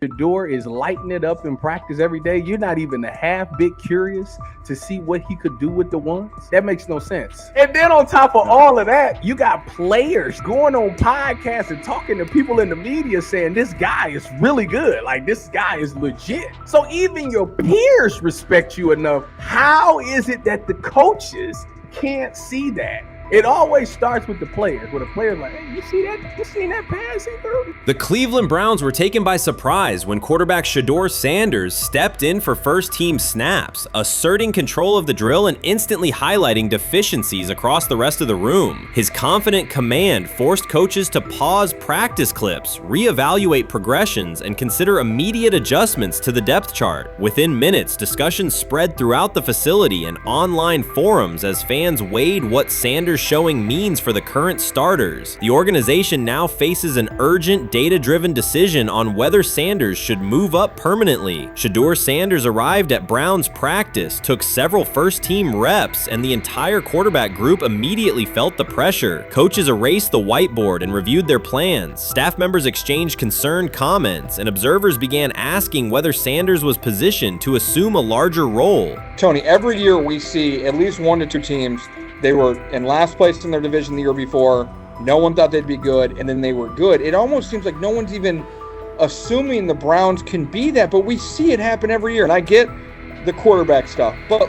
Shedeur is lighting it up in practice every day. You're not even a half bit curious to see what he could do with the ones. That makes no sense. And then on top of all of that, you got players going on podcasts and talking to people in the media saying this guy is really good. Like, this guy is legit. So even your peers respect you enough. How is it that the coaches can't see that? It always starts with the players, where the player's like, hey, you see that? You seen that pass he threw? The Cleveland Browns were taken by surprise when quarterback Shedeur Sanders stepped in for first-team snaps, asserting control of the drill and instantly highlighting deficiencies across the rest of the room. His confident command forced coaches to pause practice clips, reevaluate progressions, and consider immediate adjustments to the depth chart. Within minutes, discussions spread throughout the facility and online forums as fans weighed what Sanders' showing means for the current starters. The organization now faces an urgent, data-driven decision on whether Sanders should move up permanently. Shedeur Sanders arrived at Browns practice, took several first-team reps, and the entire quarterback group immediately felt the pressure. Coaches erased the whiteboard and reviewed their plans. Staff members exchanged concerned comments, and observers began asking whether Sanders was positioned to assume a larger role. Tony, every year we see at least 1 to 2 teams. They were in last place in their division the year before. No one thought they'd be good, and then they were good. It almost seems like no one's even assuming the Browns can be that, but we see it happen every year. And I get the quarterback stuff, but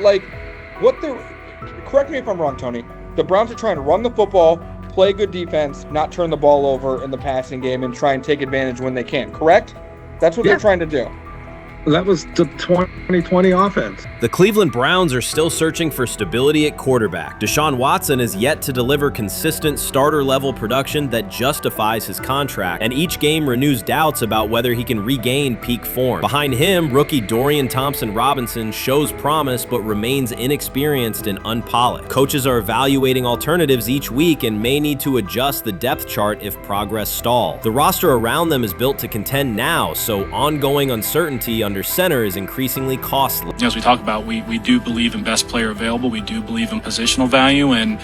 correct me if I'm wrong, Tony. The Browns are trying to run the football, play good defense, not turn the ball over in the passing game, and try and take advantage when they can, correct? That's what they're trying to do. That was the 2020 offense. The Cleveland Browns are still searching for stability at quarterback. Deshaun Watson is yet to deliver consistent starter-level production that justifies his contract, and each game renews doubts about whether he can regain peak form. Behind him, rookie Dorian Thompson-Robinson shows promise but remains inexperienced and unpolished. Coaches are evaluating alternatives each week and may need to adjust the depth chart if progress stalls. The roster around them is built to contend now, so ongoing uncertainty under center is increasingly costly. As we talk about, we do believe in best player available. We do believe in positional value, and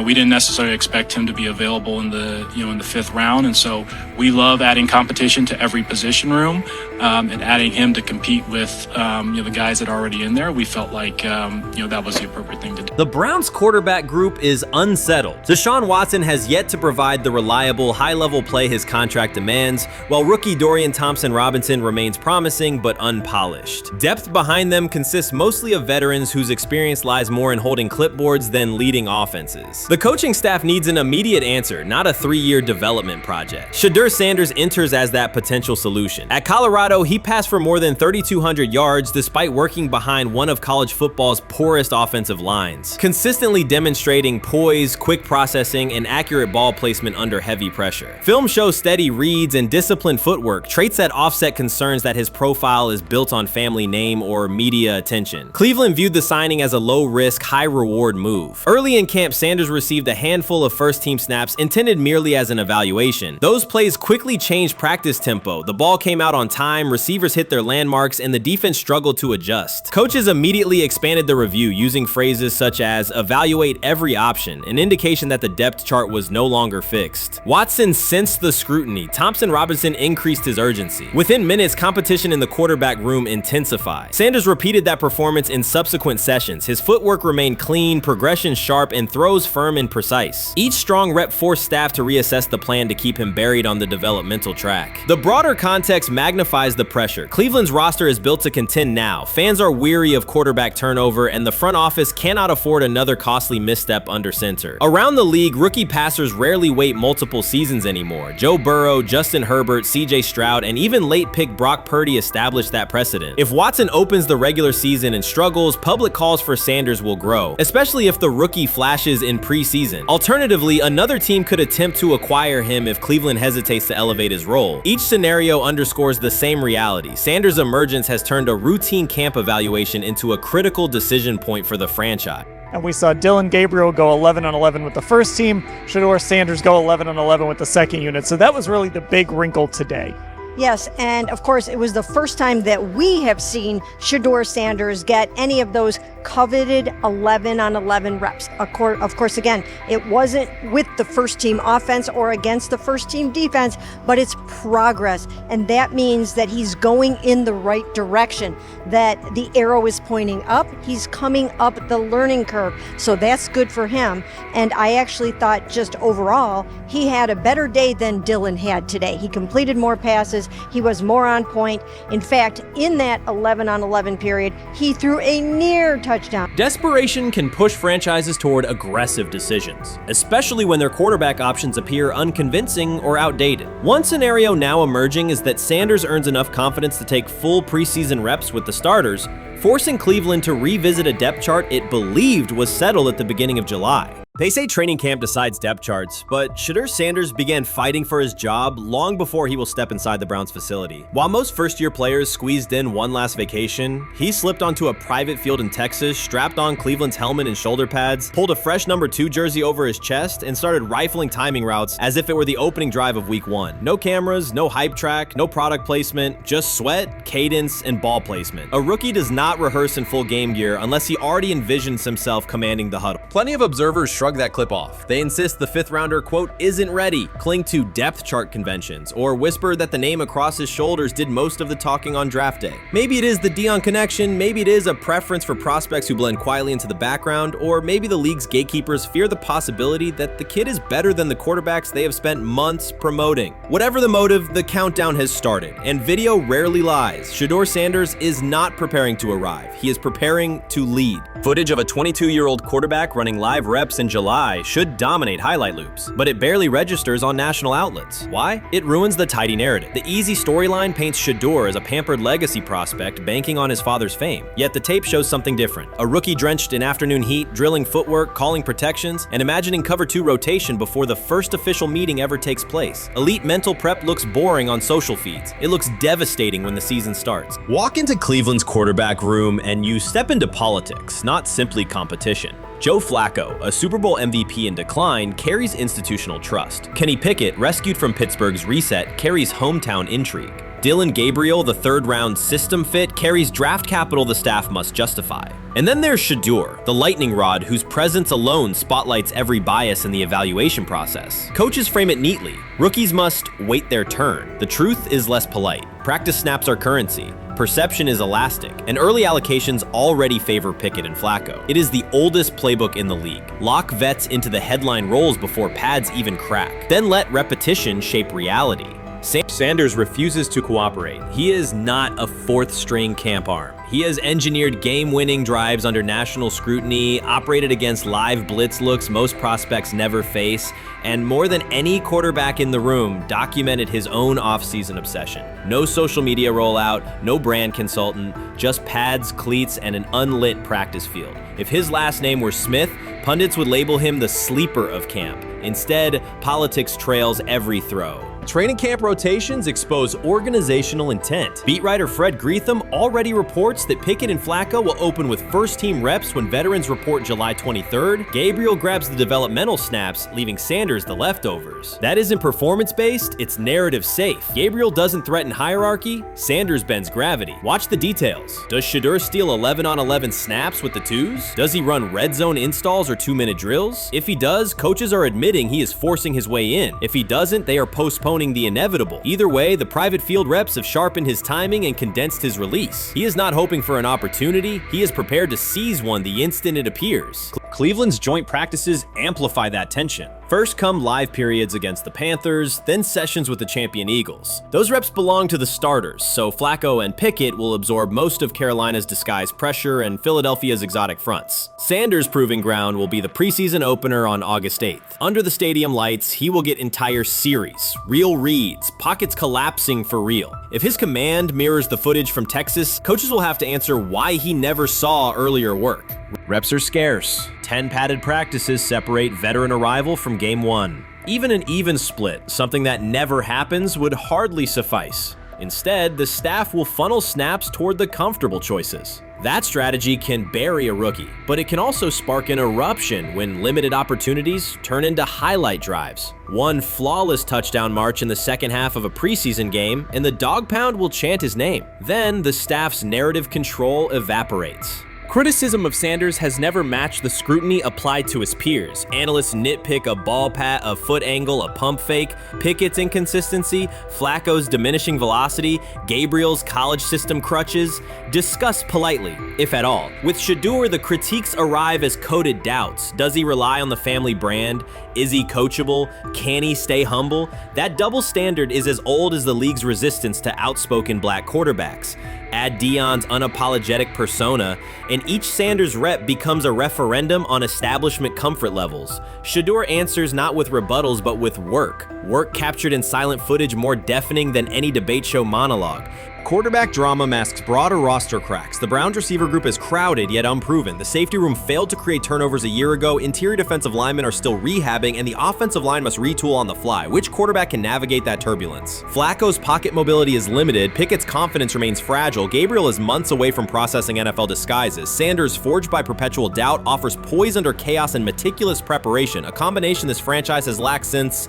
we didn't necessarily expect him to be available in the in the 5th round, and so we love adding competition to every position room and adding him to compete with the guys that are already in there. We felt like that was the appropriate thing to do. The Browns quarterback group is unsettled. Deshaun Watson has yet to provide the reliable, high-level play his contract demands, while rookie Dorian Thompson-Robinson remains promising but unpolished. Depth behind them consists mostly of veterans whose experience lies more in holding clipboards than leading offenses. The coaching staff needs an immediate answer, not a 3-year development project. Shedeur Sanders enters as that potential solution. At Colorado, he passed for more than 3,200 yards despite working behind one of college football's poorest offensive lines, consistently demonstrating poise, quick processing, and accurate ball placement under heavy pressure. Film shows steady reads and disciplined footwork, traits that offset concerns that his profile is built on family name or media attention. Cleveland viewed the signing as a low-risk, high-reward move. Early in camp, Sanders received a handful of first-team snaps intended merely as an evaluation. Those plays quickly changed practice tempo. The ball came out on time, receivers hit their landmarks, and the defense struggled to adjust. Coaches immediately expanded the review using phrases such as evaluate every option, an indication that the depth chart was no longer fixed. Watson sensed the scrutiny. Thompson-Robinson increased his urgency. Within minutes, competition in the quarterback room intensified. Sanders repeated that performance in subsequent sessions. His footwork remained clean, progression sharp, and throws firm and precise. Each strong rep forced staff to reassess the plan to keep him buried on the developmental track. The broader context magnifies the pressure. Cleveland's roster is built to contend now. Fans are weary of quarterback turnover, and the front office cannot afford another costly misstep under center. Around the league, rookie passers rarely wait multiple seasons anymore. Joe Burrow, Justin Herbert, CJ Stroud, and even late pick Brock Purdy established that precedent. If Watson opens the regular season and struggles, public calls for Sanders will grow, especially if the rookie flashes in preseason. Alternatively, another team could attempt to acquire him if Cleveland hesitates to elevate his role. Each scenario underscores the same reality. Sanders' emergence has turned a routine camp evaluation into a critical decision point for the franchise. And we saw Dylan Gabriel go 11-11 with the first team, Shedeur Sanders go 11-11 with the second unit. So that was really the big wrinkle today. Yes, and of course, it was the first time that we have seen Shedeur Sanders get any of those coveted 11 on 11 reps. Of course, again, it wasn't with the first team offense or against the first team defense, but it's progress. And that means that he's going in the right direction, that the arrow is pointing up. He's coming up the learning curve. So that's good for him. And I actually thought just overall, he had a better day than Dylan had today. He completed more passes. He was more on point. In fact, in that 11 on 11 period, he threw a near touchdown. Desperation can push franchises toward aggressive decisions, especially when their quarterback options appear unconvincing or outdated. One scenario now emerging is that Sanders earns enough confidence to take full preseason reps with the starters, forcing Cleveland to revisit a depth chart it believed was settled at the beginning of July. They say training camp decides depth charts, but Shedeur Sanders began fighting for his job long before he will step inside the Browns facility. While most first-year players squeezed in one last vacation, he slipped onto a private field in Texas, strapped on Cleveland's helmet and shoulder pads, pulled a fresh number 2 jersey over his chest, and started rifling timing routes as if it were the opening drive of week 1. No cameras, no hype track, no product placement, just sweat, cadence, and ball placement. A rookie does not rehearse in full game gear unless he already envisions himself commanding the huddle. Plenty of observers shrug that clip off. They insist the 5th rounder, quote, isn't ready, cling to depth chart conventions, or whisper that the name across his shoulders did most of the talking on draft day. Maybe it is the Deion connection, maybe it is a preference for prospects who blend quietly into the background, or maybe the league's gatekeepers fear the possibility that the kid is better than the quarterbacks they have spent months promoting. Whatever the motive, the countdown has started, and video rarely lies. Shedeur Sanders is not preparing to arrive. He is preparing to lead. Footage of a 22-year-old quarterback running live reps in July should dominate highlight loops, but it barely registers on national outlets. Why? It ruins the tidy narrative. The easy storyline paints Shedeur as a pampered legacy prospect banking on his father's fame. Yet the tape shows something different. A rookie drenched in afternoon heat, drilling footwork, calling protections, and imagining cover 2 rotation before the first official meeting ever takes place. Elite mental prep looks boring on social feeds. It looks devastating when the season starts. Walk into Cleveland's quarterback room and you step into politics, not simply competition. Joe Flacco, a Super Bowl MVP in decline, carries institutional trust. Kenny Pickett, rescued from Pittsburgh's reset, carries hometown intrigue. Dylan Gabriel, the 3rd-round system fit, carries draft capital the staff must justify. And then there's Shedeur, the lightning rod whose presence alone spotlights every bias in the evaluation process. Coaches frame it neatly. Rookies must wait their turn. The truth is less polite. Practice snaps are currency. Perception is elastic, and early allocations already favor Pickett and Flacco. It is the oldest playbook in the league. Lock vets into the headline roles before pads even crack. Then let repetition shape reality. Sanders refuses to cooperate. He is not a 4th-string camp arm. He has engineered game-winning drives under national scrutiny, operated against live blitz looks most prospects never face, and more than any quarterback in the room, documented his own off-season obsession. No social media rollout, no brand consultant, just pads, cleats, and an unlit practice field. If his last name were Smith, pundits would label him the sleeper of camp. Instead, politics trails every throw. Training camp rotations expose organizational intent. Beat writer Fred Greetham already reports that Pickett and Flacco will open with first-team reps when veterans report July 23rd. Gabriel grabs the developmental snaps, leaving Sanders the leftovers. That isn't performance-based, it's narrative-safe. Gabriel doesn't threaten hierarchy, Sanders bends gravity. Watch the details. Does Shedeur steal 11 on 11 snaps with the 2s? Does he run red zone installs or 2-minute drills? If he does, coaches are admitting he is forcing his way in. If he doesn't, they are postponing the inevitable. Either way, the private field reps have sharpened his timing and condensed his release. He is not hoping for an opportunity, he is prepared to seize one the instant it appears. Cleveland's joint practices amplify that tension. First come live periods against the Panthers, then sessions with the champion Eagles. Those reps belong to the starters, so Flacco and Pickett will absorb most of Carolina's disguised pressure and Philadelphia's exotic fronts. Sanders' proving ground will be the preseason opener on August 8th. Under the stadium lights, he will get entire series, real reads, pockets collapsing for real. If his command mirrors the footage from Texas, coaches will have to answer why he never saw earlier work. Reps are scarce. 10 padded practices separate veteran arrival from game 1. Even an even split, something that never happens, would hardly suffice. Instead, the staff will funnel snaps toward the comfortable choices. That strategy can bury a rookie, but it can also spark an eruption when limited opportunities turn into highlight drives. One flawless touchdown march in the second half of a preseason game, and the dog pound will chant his name. Then the staff's narrative control evaporates. Criticism of Sanders has never matched the scrutiny applied to his peers. Analysts nitpick a ball pat, a foot angle, a pump fake, Pickett's inconsistency, Flacco's diminishing velocity, Gabriel's college system crutches. Discuss politely, if at all. With Shedeur, the critiques arrive as coded doubts. Does he rely on the family brand? Is he coachable? Can he stay humble? That double standard is as old as the league's resistance to outspoken black quarterbacks. Add Deion's unapologetic persona, and each Sanders rep becomes a referendum on establishment comfort levels. Shedeur answers not with rebuttals, but with work. Work captured in silent footage more deafening than any debate show monologue. Quarterback drama masks broader roster cracks. The Browns receiver group is crowded yet unproven. The safety room failed to create turnovers a year ago. Interior defensive linemen are still rehabbing, and the offensive line must retool on the fly. Which quarterback can navigate that turbulence? Flacco's pocket mobility is limited. Pickett's confidence remains fragile. Gabriel is months away from processing NFL disguises. Sanders, forged by perpetual doubt, offers poise under chaos and meticulous preparation, a combination this franchise has lacked since,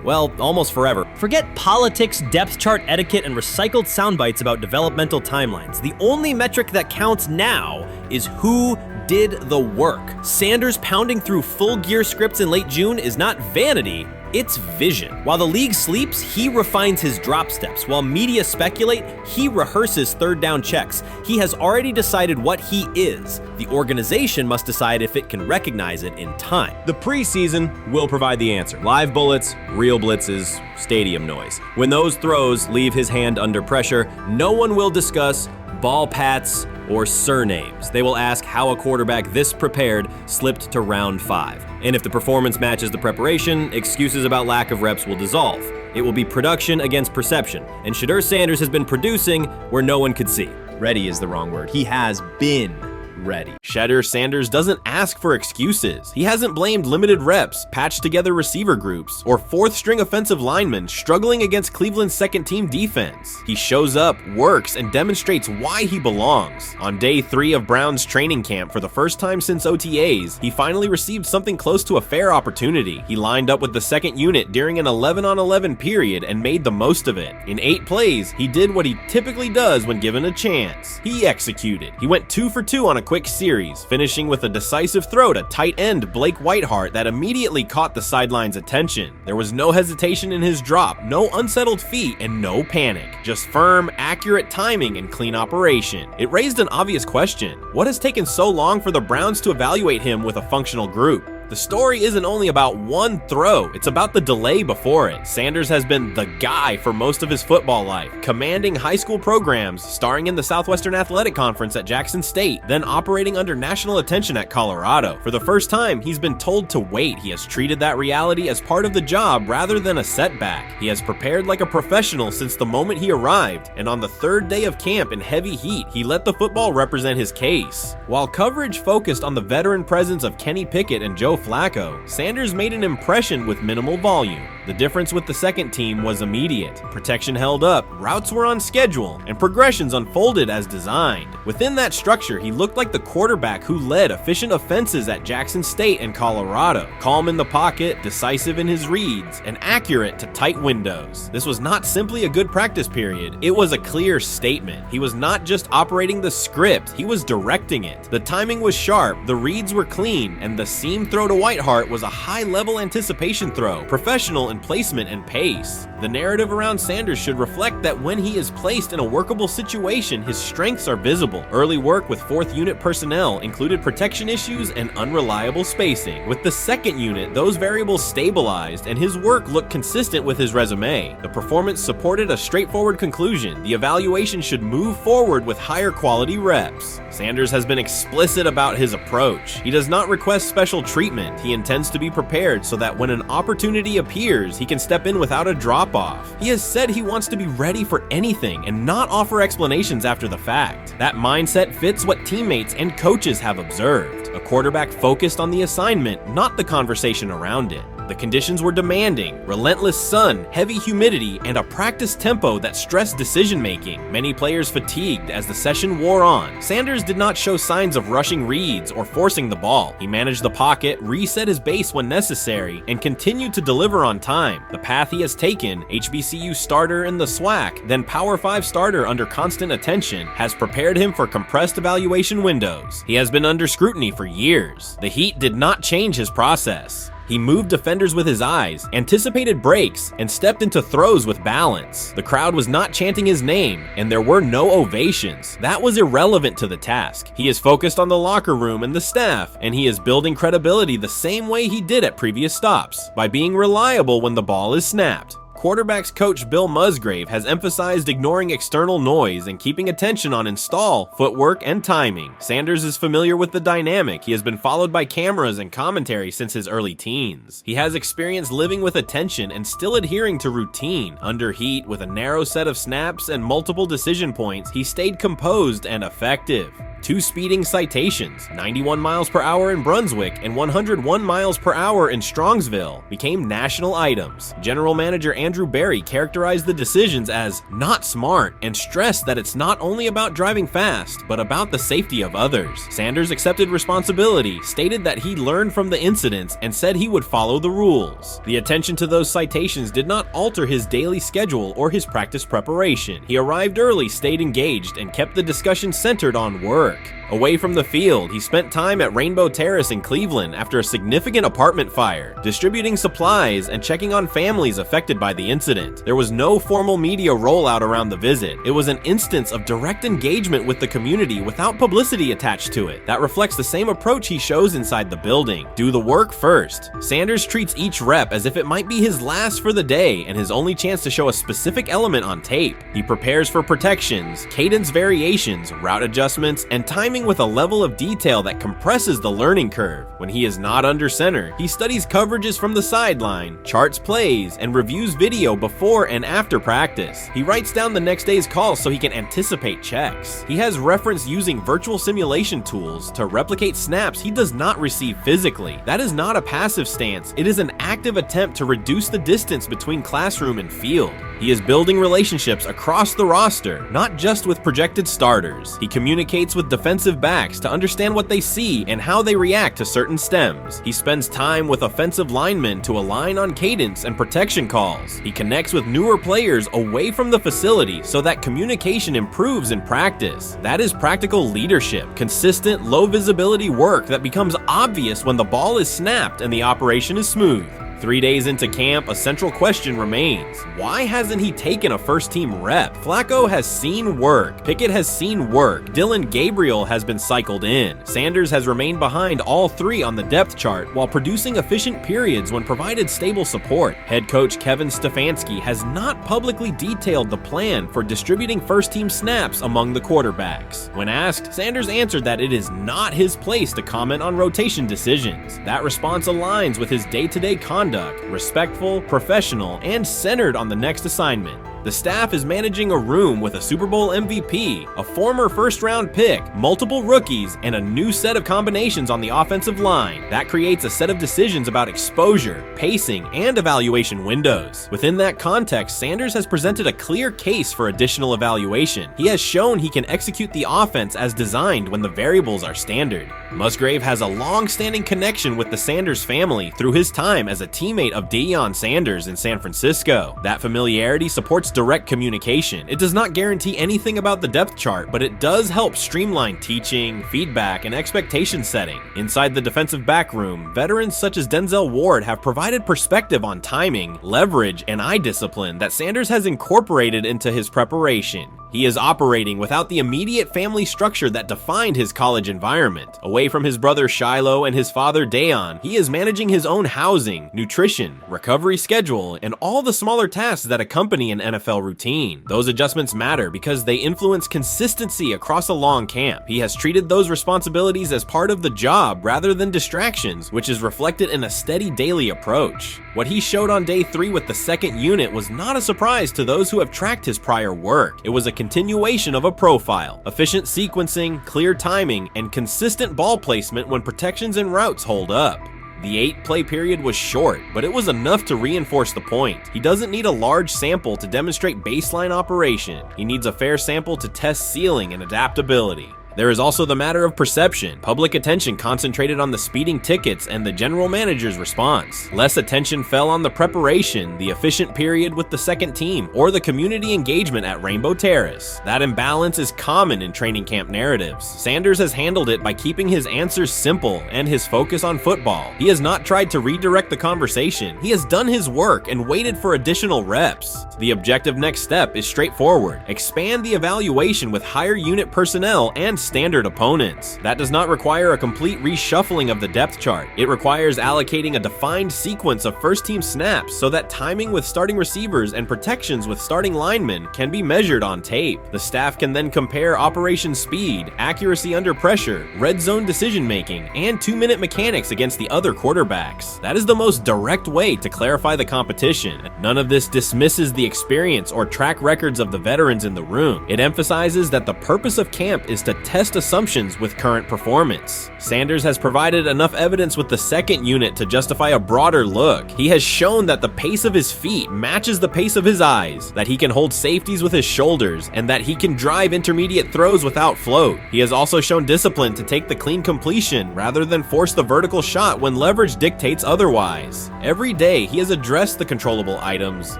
well, almost forever. Forget politics, depth chart etiquette, and recycled sound bites about developmental timelines. The only metric that counts now is who did the work. Sanders pounding through full gear scripts in late June is not vanity, it's vision. While the league sleeps, he refines his drop steps. While media speculate, he rehearses third down checks. He has already decided what he is. The organization must decide if it can recognize it in time. The preseason will provide the answer. Live bullets, real blitzes, stadium noise. When those throws leave his hand under pressure, no one will discuss ball pats or surnames. They will ask how a quarterback this prepared slipped to round 5. And if the performance matches the preparation, excuses about lack of reps will dissolve. It will be production against perception, and Shedeur Sanders has been producing where no one could see. Ready is the wrong word. He has been ready. Shedeur Sanders doesn't ask for excuses. He hasn't blamed limited reps, patched together receiver groups, or fourth-string offensive linemen struggling against Cleveland's second-team defense. He shows up, works, and demonstrates why he belongs. On day 3 of Browns training camp, for the first time since OTAs, he finally received something close to a fair opportunity. He lined up with the second unit during an 11-on-11 period and made the most of it. In 8 plays, he did what he typically does when given a chance. He executed. He went 2 for 2 on a quick series, finishing with a decisive throw to tight end Blake Whiteheart that immediately caught the sideline's attention. There was no hesitation in his drop, no unsettled feet, and no panic. Just firm, accurate timing and clean operation. It raised an obvious question. What has taken so long for the Browns to evaluate him with a functional group? The story isn't only about one throw, it's about the delay before it. Sanders has been the guy for most of his football life, commanding high school programs, starring in the Southwestern Athletic Conference at Jackson State, then operating under national attention at Colorado. For the first time, he's been told to wait. He has treated that reality as part of the job rather than a setback. He has prepared like a professional since the moment he arrived, and on the 3rd day of camp in heavy heat, he let the football represent his case. While coverage focused on the veteran presence of Kenny Pickett and Joe Flacco, Sanders made an impression with minimal volume. The difference with the second team was immediate. Protection held up, routes were on schedule, and progressions unfolded as designed. Within that structure, he looked like the quarterback who led efficient offenses at Jackson State and Colorado. Calm in the pocket, decisive in his reads, and accurate to tight windows. This was not simply a good practice period, it was a clear statement. He was not just operating the script, he was directing it. The timing was sharp, the reads were clean, and the seam throw to Whiteheart was a high-level anticipation throw, professional in placement and pace. The narrative around Sanders should reflect that when he is placed in a workable situation, his strengths are visible. Early work with 4th unit personnel included protection issues and unreliable spacing. With the 2nd unit, those variables stabilized, and his work looked consistent with his resume. The performance supported a straightforward conclusion. The evaluation should move forward with higher quality reps. Sanders has been explicit about his approach. He does not request special treatment. He intends to be prepared so that when an opportunity appears, he can step in without a drop-off. He has said he wants to be ready for anything and not offer explanations after the fact. That mindset fits what teammates and coaches have observed. A quarterback focused on the assignment, not the conversation around it. The conditions were demanding: relentless sun, heavy humidity, and a practice tempo that stressed decision-making. Many players fatigued as the session wore on. Sanders did not show signs of rushing reads or forcing the ball. He managed the pocket, reset his base when necessary, and continued to deliver on time. The path he has taken, HBCU starter in the SWAC, then Power 5 starter under constant attention, has prepared him for compressed evaluation windows. He has been under scrutiny for years. The heat did not change his process. He moved defenders with his eyes, anticipated breaks, and stepped into throws with balance. The crowd was not chanting his name, and there were no ovations. That was irrelevant to the task. He is focused on the locker room and the staff, and he is building credibility the same way he did at previous stops, by being reliable when the ball is snapped. Quarterbacks coach Bill Musgrave has emphasized ignoring external noise and keeping attention on install, footwork, and timing. Sanders is familiar with the dynamic. He has been followed by cameras and commentary since his early teens. He has experience living with attention and still adhering to routine. Under heat, with a narrow set of snaps and multiple decision points, he stayed composed and effective. 2 speeding citations, 91 miles per hour in Brunswick and 101 miles per hour in Strongsville, became national items. General Manager Andrew Berry characterized the decisions as not smart and stressed that it's not only about driving fast, but about the safety of others. Sanders accepted responsibility, stated that he learned from the incidents, and said he would follow the rules. The attention to those citations did not alter his daily schedule or his practice preparation. He arrived early, stayed engaged, and kept the discussion centered on work. Away from the field, he spent time at Rainbow Terrace in Cleveland after a significant apartment fire, distributing supplies and checking on families affected by the incident. There was no formal media rollout around the visit. It was an instance of direct engagement with the community without publicity attached to it. That reflects the same approach he shows inside the building. Do the work first. Sanders treats each rep as if it might be his last for the day and his only chance to show a specific element on tape. He prepares for protections, cadence variations, route adjustments, and timing with a level of detail that compresses the learning curve. When he is not under center, he studies coverages from the sideline, charts plays, and reviews video before and after practice. He writes down the next day's calls so he can anticipate checks. He has reference using virtual simulation tools to replicate snaps he does not receive physically. That is not a passive stance, it is an active attempt to reduce the distance between classroom and field. He is building relationships across the roster, not just with projected starters. He communicates with defensive backs to understand what they see and how they react to certain stems. He spends time with offensive linemen to align on cadence and protection calls. He connects with newer players away from the facility so that communication improves in practice. That is practical leadership, consistent, low visibility work that becomes obvious when the ball is snapped and the operation is smooth. 3 days into camp, a central question remains. Why hasn't he taken a first-team rep? Flacco has seen work. Pickett has seen work. Dillon Gabriel has been cycled in. Sanders has remained behind all 3 on the depth chart while producing efficient periods when provided stable support. Head coach Kevin Stefanski has not publicly detailed the plan for distributing first-team snaps among the quarterbacks. When asked, Sanders answered that it is not his place to comment on rotation decisions. That response aligns with his day-to-day conduct, respectful, professional, and centered on the next assignment. The staff is managing a room with a Super Bowl MVP, a former first-round pick, multiple rookies, and a new set of combinations on the offensive line. That creates a set of decisions about exposure, pacing, and evaluation windows. Within that context, Sanders has presented a clear case for additional evaluation. He has shown he can execute the offense as designed when the variables are standard. Musgrave has a long-standing connection with the Sanders family through his time as a teammate of Deion Sanders in San Francisco. That familiarity supports direct communication. It does not guarantee anything about the depth chart, but it does help streamline teaching, feedback, and expectation setting. Inside the defensive back room, veterans such as Denzel Ward have provided perspective on timing, leverage, and eye discipline that Sanders has incorporated into his preparation. He is operating without the immediate family structure that defined his college environment. Away from his brother Shiloh and his father Dayon, he is managing his own housing, nutrition, recovery schedule, and all the smaller tasks that accompany an NFL routine. Those adjustments matter because they influence consistency across a long camp. He has treated those responsibilities as part of the job rather than distractions, which is reflected in a steady daily approach. What he showed on day 3 with the second unit was not a surprise to those who have tracked his prior work. It was a continuation of a profile: efficient sequencing, clear timing, and consistent ball placement when protections and routes hold up. The 8-play period was short, but it was enough to reinforce the point. He doesn't need a large sample to demonstrate baseline operation. He needs a fair sample to test ceiling and adaptability. There is also the matter of perception. Public attention concentrated on the speeding tickets and the general manager's response. Less attention fell on the preparation, the efficient period with the second team, or the community engagement at Rainbow Terrace. That imbalance is common in training camp narratives. Sanders has handled it by keeping his answers simple and his focus on football. He has not tried to redirect the conversation. He has done his work and waited for additional reps. The objective next step is straightforward. Expand the evaluation with higher unit personnel and standard opponents. That does not require a complete reshuffling of the depth chart. It requires allocating a defined sequence of first-team snaps so that timing with starting receivers and protections with starting linemen can be measured on tape. The staff can then compare operation speed, accuracy under pressure, red zone decision-making, and 2-minute mechanics against the other quarterbacks. That is the most direct way to clarify the competition. None of this dismisses the experience or track records of the veterans in the room. It emphasizes that the purpose of camp is to test assumptions with current performance. Sanders has provided enough evidence with the second unit to justify a broader look. He has shown that the pace of his feet matches the pace of his eyes, that he can hold safeties with his shoulders, and that he can drive intermediate throws without float. He has also shown discipline to take the clean completion rather than force the vertical shot when leverage dictates otherwise. Every day, he has addressed the controllable items,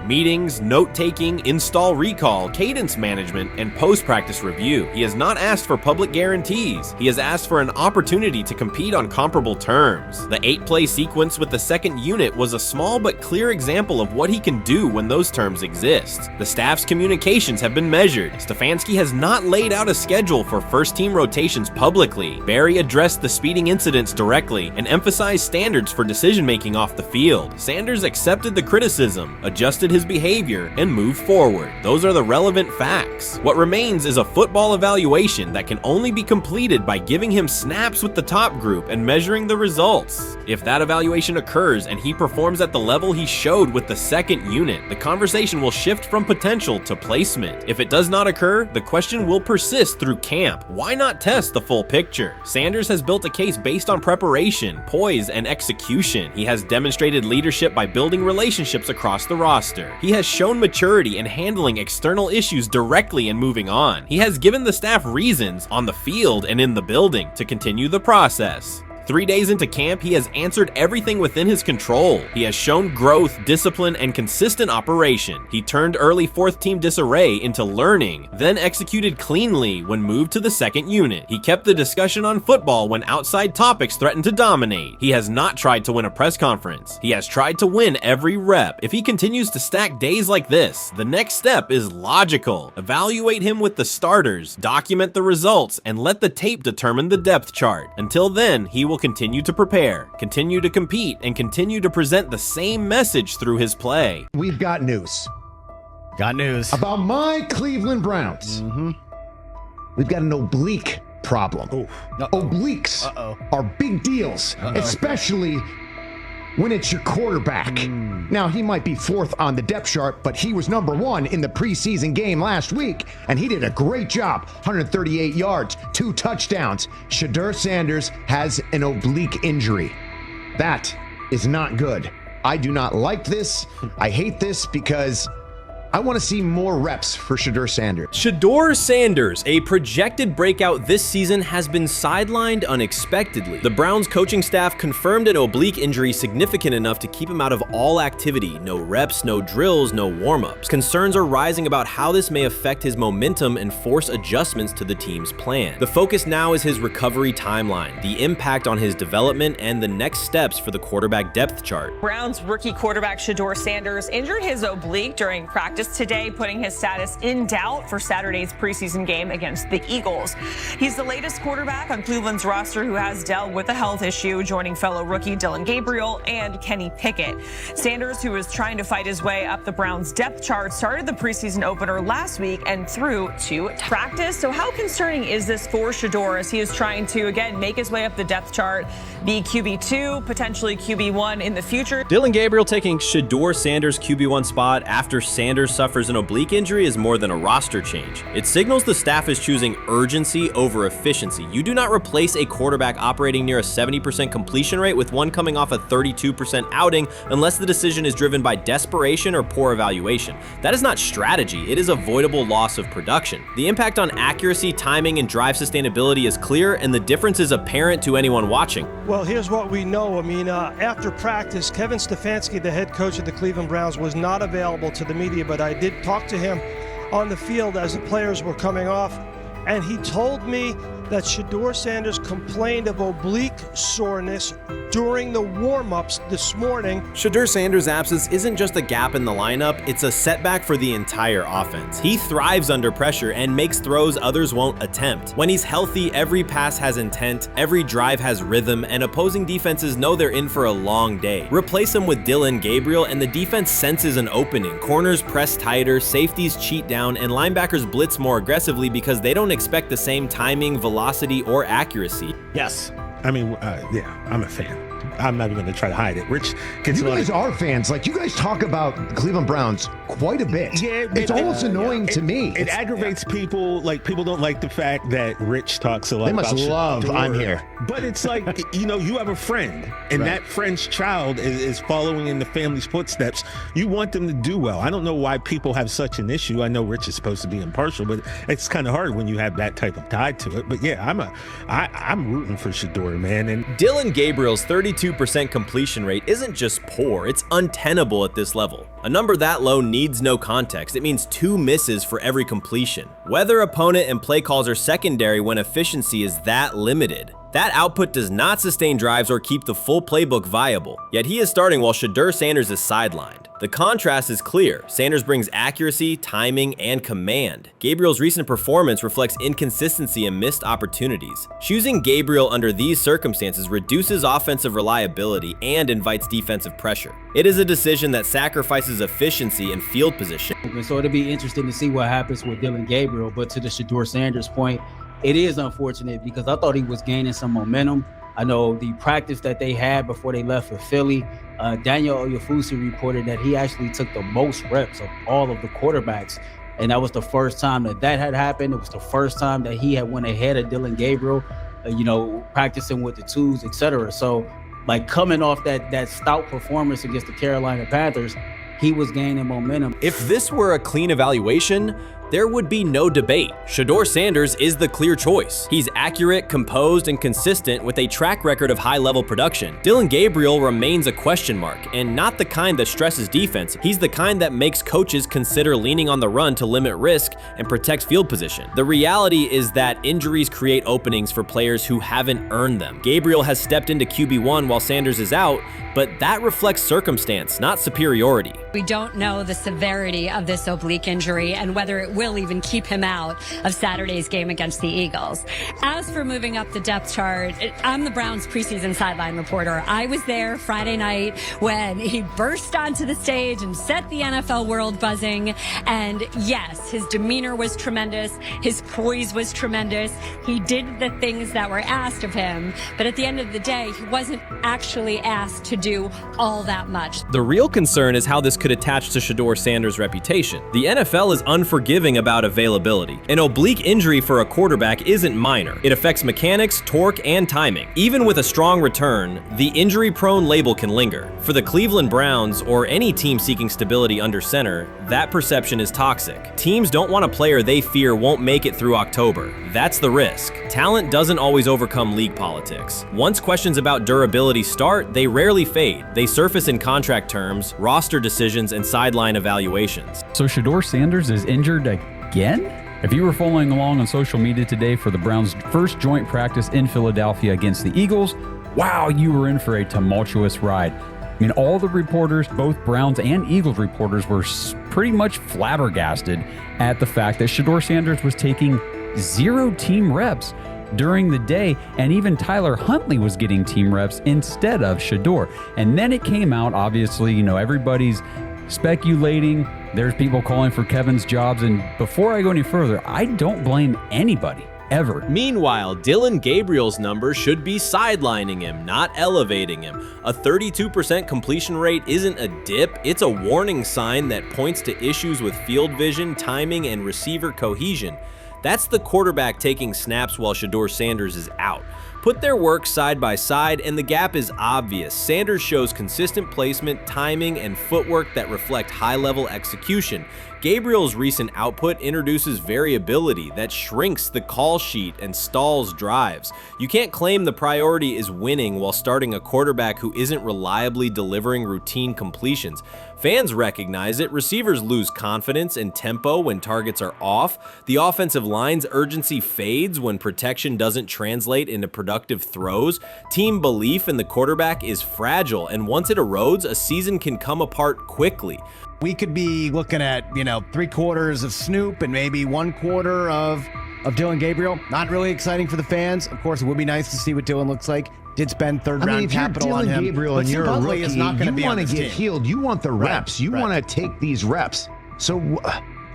meetings, note-taking, install recall, cadence management, and post-practice review. He has not asked for public guarantees. He has asked for an opportunity to compete on comparable terms. The 8-play sequence with the second unit was a small but clear example of what he can do when those terms exist. The staff's communications have been measured. Stefanski has not laid out a schedule for first-team rotations publicly. Barry addressed the speeding incidents directly and emphasized standards for decision-making off the field. Sanders accepted the criticism, adjusted his behavior, and moved forward. Those are the relevant facts. What remains is a football evaluation that can only be completed by giving him snaps with the top group and measuring the results. If that evaluation occurs and he performs at the level he showed with the second unit, the conversation will shift from potential to placement. If it does not occur, the question will persist through camp. Why not test the full picture? Sanders has built a case based on preparation, poise, and execution. He has demonstrated leadership by building relationships across the roster. He has shown maturity in handling external issues directly and moving on. He has given the staff reasons on the field and in the building to continue the process. 3 days into camp, he has answered everything within his control. He has shown growth, discipline, and consistent operation. He turned early fourth-team disarray into learning, then executed cleanly when moved to the second unit. He kept the discussion on football when outside topics threatened to dominate. He has not tried to win a press conference. He has tried to win every rep. If he continues to stack days like this, the next step is logical. Evaluate him with the starters, document the results, and let the tape determine the depth chart. Until then, he will continue to prepare, continue to compete, and continue to present the same message through his play. We've got news. Got news. About my Cleveland Browns. We've got an oblique problem. Obliques are big deals, especially when it's your quarterback. Now, he might be fourth on the depth chart, but he was number one in the preseason game last week, and he did a great job. 138 yards, 2 touchdowns. Shedeur Sanders has an oblique injury. That is not good. I do not like this. I hate this because I want to see more reps for Shedeur Sanders. Shedeur Sanders, a projected breakout this season, has been sidelined unexpectedly. The Browns coaching staff confirmed an oblique injury significant enough to keep him out of all activity. No reps, no drills, no warm-ups. Concerns are rising about how this may affect his momentum and force adjustments to the team's plan. The focus now is his recovery timeline, the impact on his development, and the next steps for the quarterback depth chart. Browns rookie quarterback Shedeur Sanders injured his oblique during practice today, putting his status in doubt for Saturday's preseason game against the Eagles. He's the latest quarterback on Cleveland's roster who has dealt with a health issue, joining fellow rookie Dillon Gabriel and Kenny Pickett. Sanders, who is trying to fight his way up the Browns depth chart, started the preseason opener last week and threw to practice. So how concerning is this for Shedeur as he is trying to, again, make his way up the depth chart, be QB2, potentially QB1 in the future? Dillon Gabriel taking Shedeur Sanders' QB1 spot after Sanders Sanders suffers an oblique injury is more than a roster change. It signals the staff is choosing urgency over efficiency. You do not replace a quarterback operating near a 70% completion rate with one coming off a 32% outing unless the decision is driven by desperation or poor evaluation. That is not strategy, it is avoidable loss of production. The impact on accuracy, timing, and drive sustainability is clear, and the difference is apparent to anyone watching. Well, here's what we know. I mean, after practice, Kevin Stefanski, the head coach of the Cleveland Browns, was not available to the media, but I did talk to him on the field as the players were coming off, and he told me that Shedeur Sanders complained of oblique soreness during the warm-ups this morning. Shedeur Sanders' absence isn't just a gap in the lineup, it's a setback for the entire offense. He thrives under pressure and makes throws others won't attempt. When he's healthy, every pass has intent, every drive has rhythm, and opposing defenses know they're in for a long day. Replace him with Dillon Gabriel and the defense senses an opening. Corners press tighter, safeties cheat down, and linebackers blitz more aggressively because they don't expect the same timing, velocity, or accuracy. Yes. I mean, yeah, I'm a fan. I'm not even going to try to hide it. Rich, you guys are fans. Like, you guys talk about the Cleveland Browns quite a bit. Yeah, it's almost annoying to me. It aggravates people. Like, people don't like the fact that Rich talks a lot about They must love I'm here. But it's like, you have a friend, and that friend's child is following in the family's footsteps. You want them to do well. I don't know why people have such an issue. I know Rich is supposed to be impartial, but it's kind of hard when you have that type of tie to it. But yeah, I'm rooting for Shedeur, man. And Dillon Gabriel's 32% completion rate isn't just poor, it's untenable at this level. A number that low needs no context. It means 2 misses for every completion. Weather, opponent, and play calls are secondary when efficiency is that limited. That output does not sustain drives or keep the full playbook viable, yet he is starting while Shedeur Sanders is sidelined. The contrast is clear. Sanders brings accuracy, timing, and command. Gabriel's recent performance reflects inconsistency and missed opportunities. Choosing Gabriel under these circumstances reduces offensive reliability and invites defensive pressure. It is a decision that sacrifices efficiency and field position. So it'll be interesting to see what happens with Dillon Gabriel, but to the Shedeur Sanders point, it is unfortunate because I thought he was gaining some momentum. I know the practice that they had before they left for Philly, Daniel Oyefusi reported that he actually took the most reps of all of the quarterbacks. And that was the first time that had happened. It was the first time that he had went ahead of Dillon Gabriel, practicing with the twos, etc. So, like, coming off that stout performance against the Carolina Panthers, he was gaining momentum. If this were a clean evaluation, there would be no debate. Shedeur Sanders is the clear choice. He's accurate, composed, and consistent with a track record of high-level production. Dillon Gabriel remains a question mark, and not the kind that stresses defense. He's the kind that makes coaches consider leaning on the run to limit risk and protect field position. The reality is that injuries create openings for players who haven't earned them. Gabriel has stepped into QB1 while Sanders is out, but that reflects circumstance, not superiority. We don't know the severity of this oblique injury and whether it will even keep him out of Saturday's game against the Eagles. As for moving up the depth chart, I'm the Browns preseason sideline reporter. I was there Friday night when he burst onto the stage and set the NFL world buzzing. And yes, his demeanor was tremendous. His poise was tremendous. He did the things that were asked of him. But at the end of the day, he wasn't actually asked to do all that much. The real concern is how this could attach to Shedeur Sanders' reputation. The NFL is unforgiving about availability. An oblique injury for a quarterback isn't minor. It affects mechanics, torque, and timing. Even with a strong return, the injury-prone label can linger. For the Cleveland Browns, or any team seeking stability under center, that perception is toxic. Teams don't want a player they fear won't make it through October. That's the risk. Talent doesn't always overcome league politics. Once questions about durability start, they rarely fade. They surface in contract terms, roster decisions, and sideline evaluations. So Shedeur Sanders is injured again? If you were following along on social media today for the Browns' first joint practice in Philadelphia against the Eagles, wow, you were in for a tumultuous ride. I mean, all the reporters, both Browns and Eagles reporters, were pretty much flabbergasted at the fact that Shedeur Sanders was taking 0 team reps during the day, and even Tyler Huntley was getting team reps instead of Shedeur. And then it came out, obviously, everybody's speculating. There's people calling for Kevin's jobs. And before I go any further, I don't blame anybody ever. Meanwhile, Dillon Gabriel's number should be sidelining him, not elevating him. A 32% completion rate isn't a dip, it's a warning sign that points to issues with field vision, timing, and receiver cohesion. That's the quarterback taking snaps while Shedeur Sanders is out. Put their work side by side and the gap is obvious. Sanders shows consistent placement, timing, and footwork that reflect high-level execution. Gabriel's recent output introduces variability that shrinks the call sheet and stalls drives. You can't claim the priority is winning while starting a quarterback who isn't reliably delivering routine completions. Fans recognize it, receivers lose confidence and tempo when targets are off, the offensive line's urgency fades when protection doesn't translate into productive throws, team belief in the quarterback is fragile, and once it erodes, a season can come apart quickly. We could be looking at, 3/4 of Snoop and maybe 1/4 of Dillon Gabriel. Not really exciting for the fans. Of course, it would be nice to see what Dillon looks like. Did spend third-round capital on him. If you're Dillon Gabriel and you're a rookie, is not you be want to get team. healed. You want the reps. You want to take these reps. So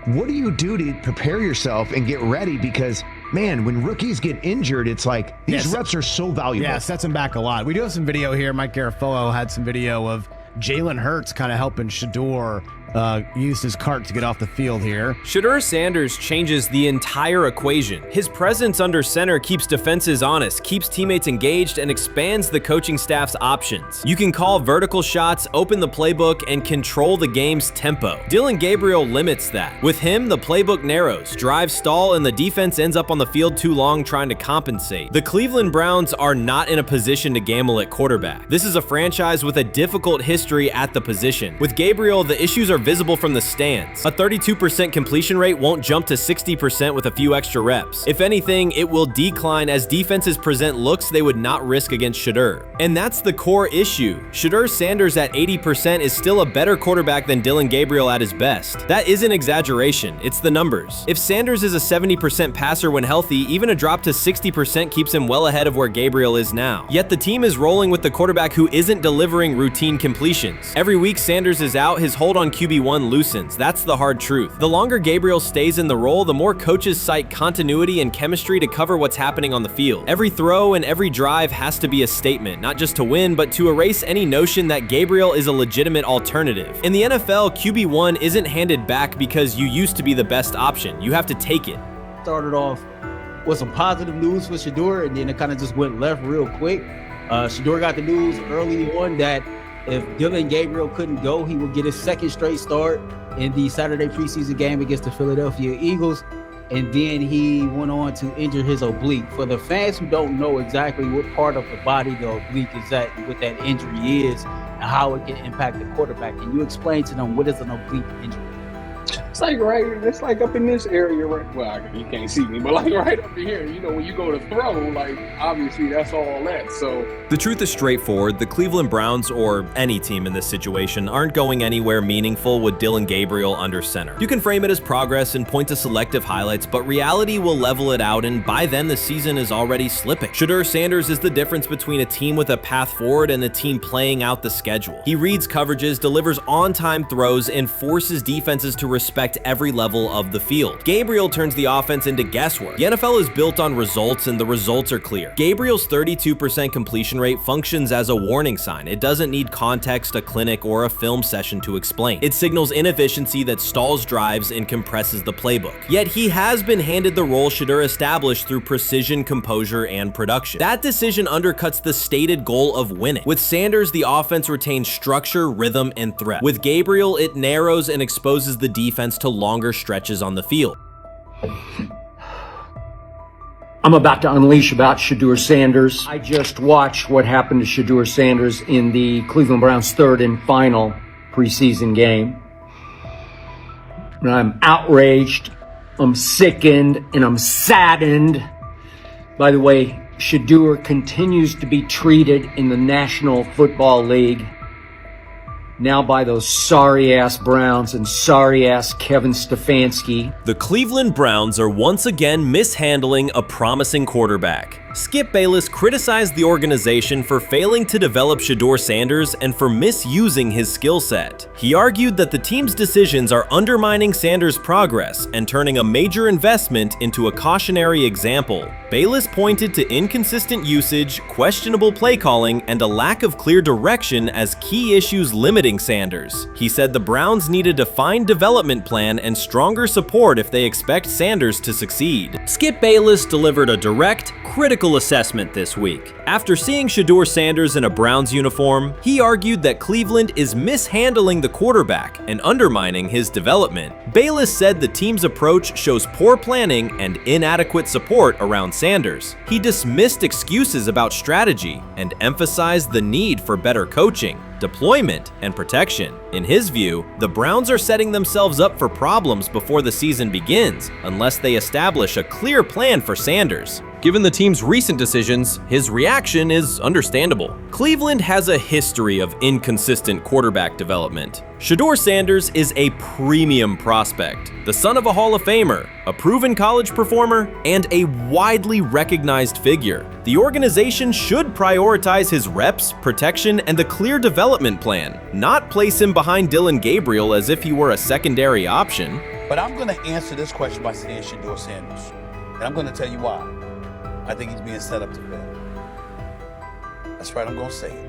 what do you do to prepare yourself and get ready? Because, man, when rookies get injured, it's like these reps are so valuable. Yeah, sets him back a lot. We do have some video here. Mike Garafolo had some video of Jalen Hurts kind of helping Shedeur used his cart to get off the field here. Shedeur Sanders changes the entire equation. His presence under center keeps defenses honest, keeps teammates engaged, and expands the coaching staff's options. You can call vertical shots, open the playbook, and control the game's tempo. Dillon Gabriel limits that. With him, the playbook narrows, drives stall, and the defense ends up on the field too long trying to compensate. The Cleveland Browns are not in a position to gamble at quarterback. This is a franchise with a difficult history at the position. With Gabriel, the issues are visible from the stands. A 32% completion rate won't jump to 60% with a few extra reps. If anything, it will decline as defenses present looks they would not risk against Shedeur. And that's the core issue. Shedeur Sanders at 80% is still a better quarterback than Dillon Gabriel at his best. That isn't exaggeration, it's the numbers. If Sanders is a 70% passer when healthy, even a drop to 60% keeps him well ahead of where Gabriel is now. Yet the team is rolling with the quarterback who isn't delivering routine completions. Every week Sanders is out, his hold on QB1 loosens. That's the hard truth. The longer Gabriel stays in the role, the more coaches cite continuity and chemistry to cover what's happening on the field. Every throw and every drive has to be a statement, not just to win, but to erase any notion that Gabriel is a legitimate alternative. In the NFL, QB1 isn't handed back because you used to be the best option. You have to take it. Started off with some positive news for Shedeur, and then it kind of just went left real quick. Shedeur got the news early on that if Dillon Gabriel couldn't go, he would get his second straight start in the Saturday preseason game against the Philadelphia Eagles. And then he went on to injure his oblique. For the fans who don't know exactly what part of the body the oblique is at and what that injury is and how it can impact the quarterback, can you explain to them what is an oblique injury? It's like up in this area, right? Well, you can't see me, but like right up in here, when you go to throw, like obviously that's all that. So the truth is straightforward. The Cleveland Browns, or any team in this situation, aren't going anywhere meaningful with Dillon Gabriel under center. You can frame it as progress and point to selective highlights, but reality will level it out, and by then the season is already slipping. Shedeur Sanders is the difference between a team with a path forward and a team playing out the schedule. He reads coverages, delivers on-time throws, and forces defenses to respect every level of the field. Gabriel turns the offense into guesswork. The NFL is built on results, and the results are clear. Gabriel's 32% completion rate functions as a warning sign. It doesn't need context, a clinic, or a film session to explain. It signals inefficiency that stalls drives and compresses the playbook. Yet he has been handed the role Shedeur established through precision, composure, and production. That decision undercuts the stated goal of winning. With Sanders, the offense retains structure, rhythm, and threat. With Gabriel, it narrows and exposes the defense to longer stretches on the field. I'm about to unleash about Shedeur Sanders. I just watched what happened to Shedeur Sanders in the Cleveland Browns' third and final preseason game. And I'm outraged, I'm sickened, and I'm saddened. By the way, Shedeur continues to be treated in the National Football League now by those sorry-ass Browns and sorry-ass Kevin Stefanski. The Cleveland Browns are once again mishandling a promising quarterback. Skip Bayless criticized the organization for failing to develop Shedeur Sanders and for misusing his skill set. He argued that the team's decisions are undermining Sanders' progress and turning a major investment into a cautionary example. Bayless pointed to inconsistent usage, questionable play calling, and a lack of clear direction as key issues limiting Sanders. He said the Browns need a defined development plan and stronger support if they expect Sanders to succeed. Skip Bayless delivered a direct, critical assessment this week. After seeing Shedeur Sanders in a Browns uniform, he argued that Cleveland is mishandling the quarterback and undermining his development. Bayless said the team's approach shows poor planning and inadequate support around Sanders. He dismissed excuses about strategy and emphasized the need for better coaching, deployment, and protection. In his view, the Browns are setting themselves up for problems before the season begins unless they establish a clear plan for Sanders. Given the team's recent decisions, his reaction is understandable. Cleveland has a history of inconsistent quarterback development. Shedeur Sanders is a premium prospect, the son of a Hall of Famer, a proven college performer, and a widely recognized figure. The organization should prioritize his reps, protection, and a clear development plan, not place him behind Dillon Gabriel as if he were a secondary option. But I'm going to answer this question by saying Shedeur Sanders, and I'm going to tell you why. I think he's being set up to fail. That's right, I'm going to say it.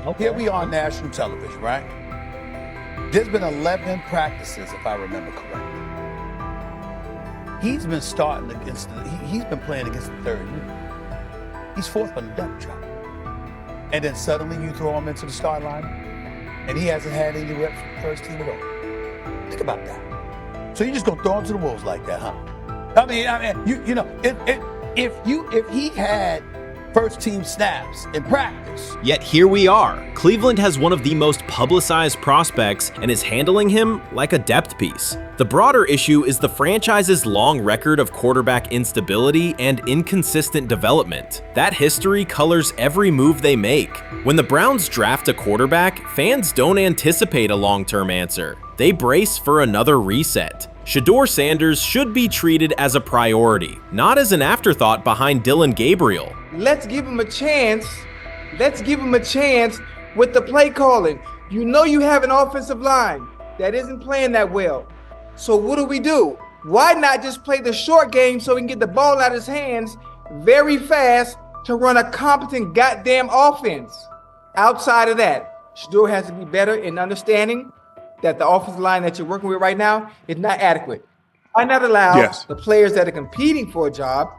Okay. Here we are on national television, right? There's been 11 practices, if I remember correctly. He's been starting against he's been playing against the third unit. He's fourth on the depth chart. And then suddenly you throw him into the start line, and he hasn't had any reps for the first team at all. Think about that. So you're just going to throw him to the wolves like that, huh? I mean, you know, if he had first team snaps in practice. Yet here we are. Cleveland has one of the most publicized prospects and is handling him like a depth piece. The broader issue is the franchise's long record of quarterback instability and inconsistent development. That history colors every move they make. When the Browns draft a quarterback, fans don't anticipate a long-term answer. They brace for another reset. Shedeur Sanders should be treated as a priority, not as an afterthought behind Dillon Gabriel. Let's give him a chance. Let's give him a chance with the play calling. You know you have an offensive line that isn't playing that well. So what do? Why not just play the short game so he can get the ball out of his hands very fast to run a competent goddamn offense? Outside of that, Shedeur has to be better in understanding that the offensive line that you're working with right now is not adequate. Why not allow the players that are competing for a job,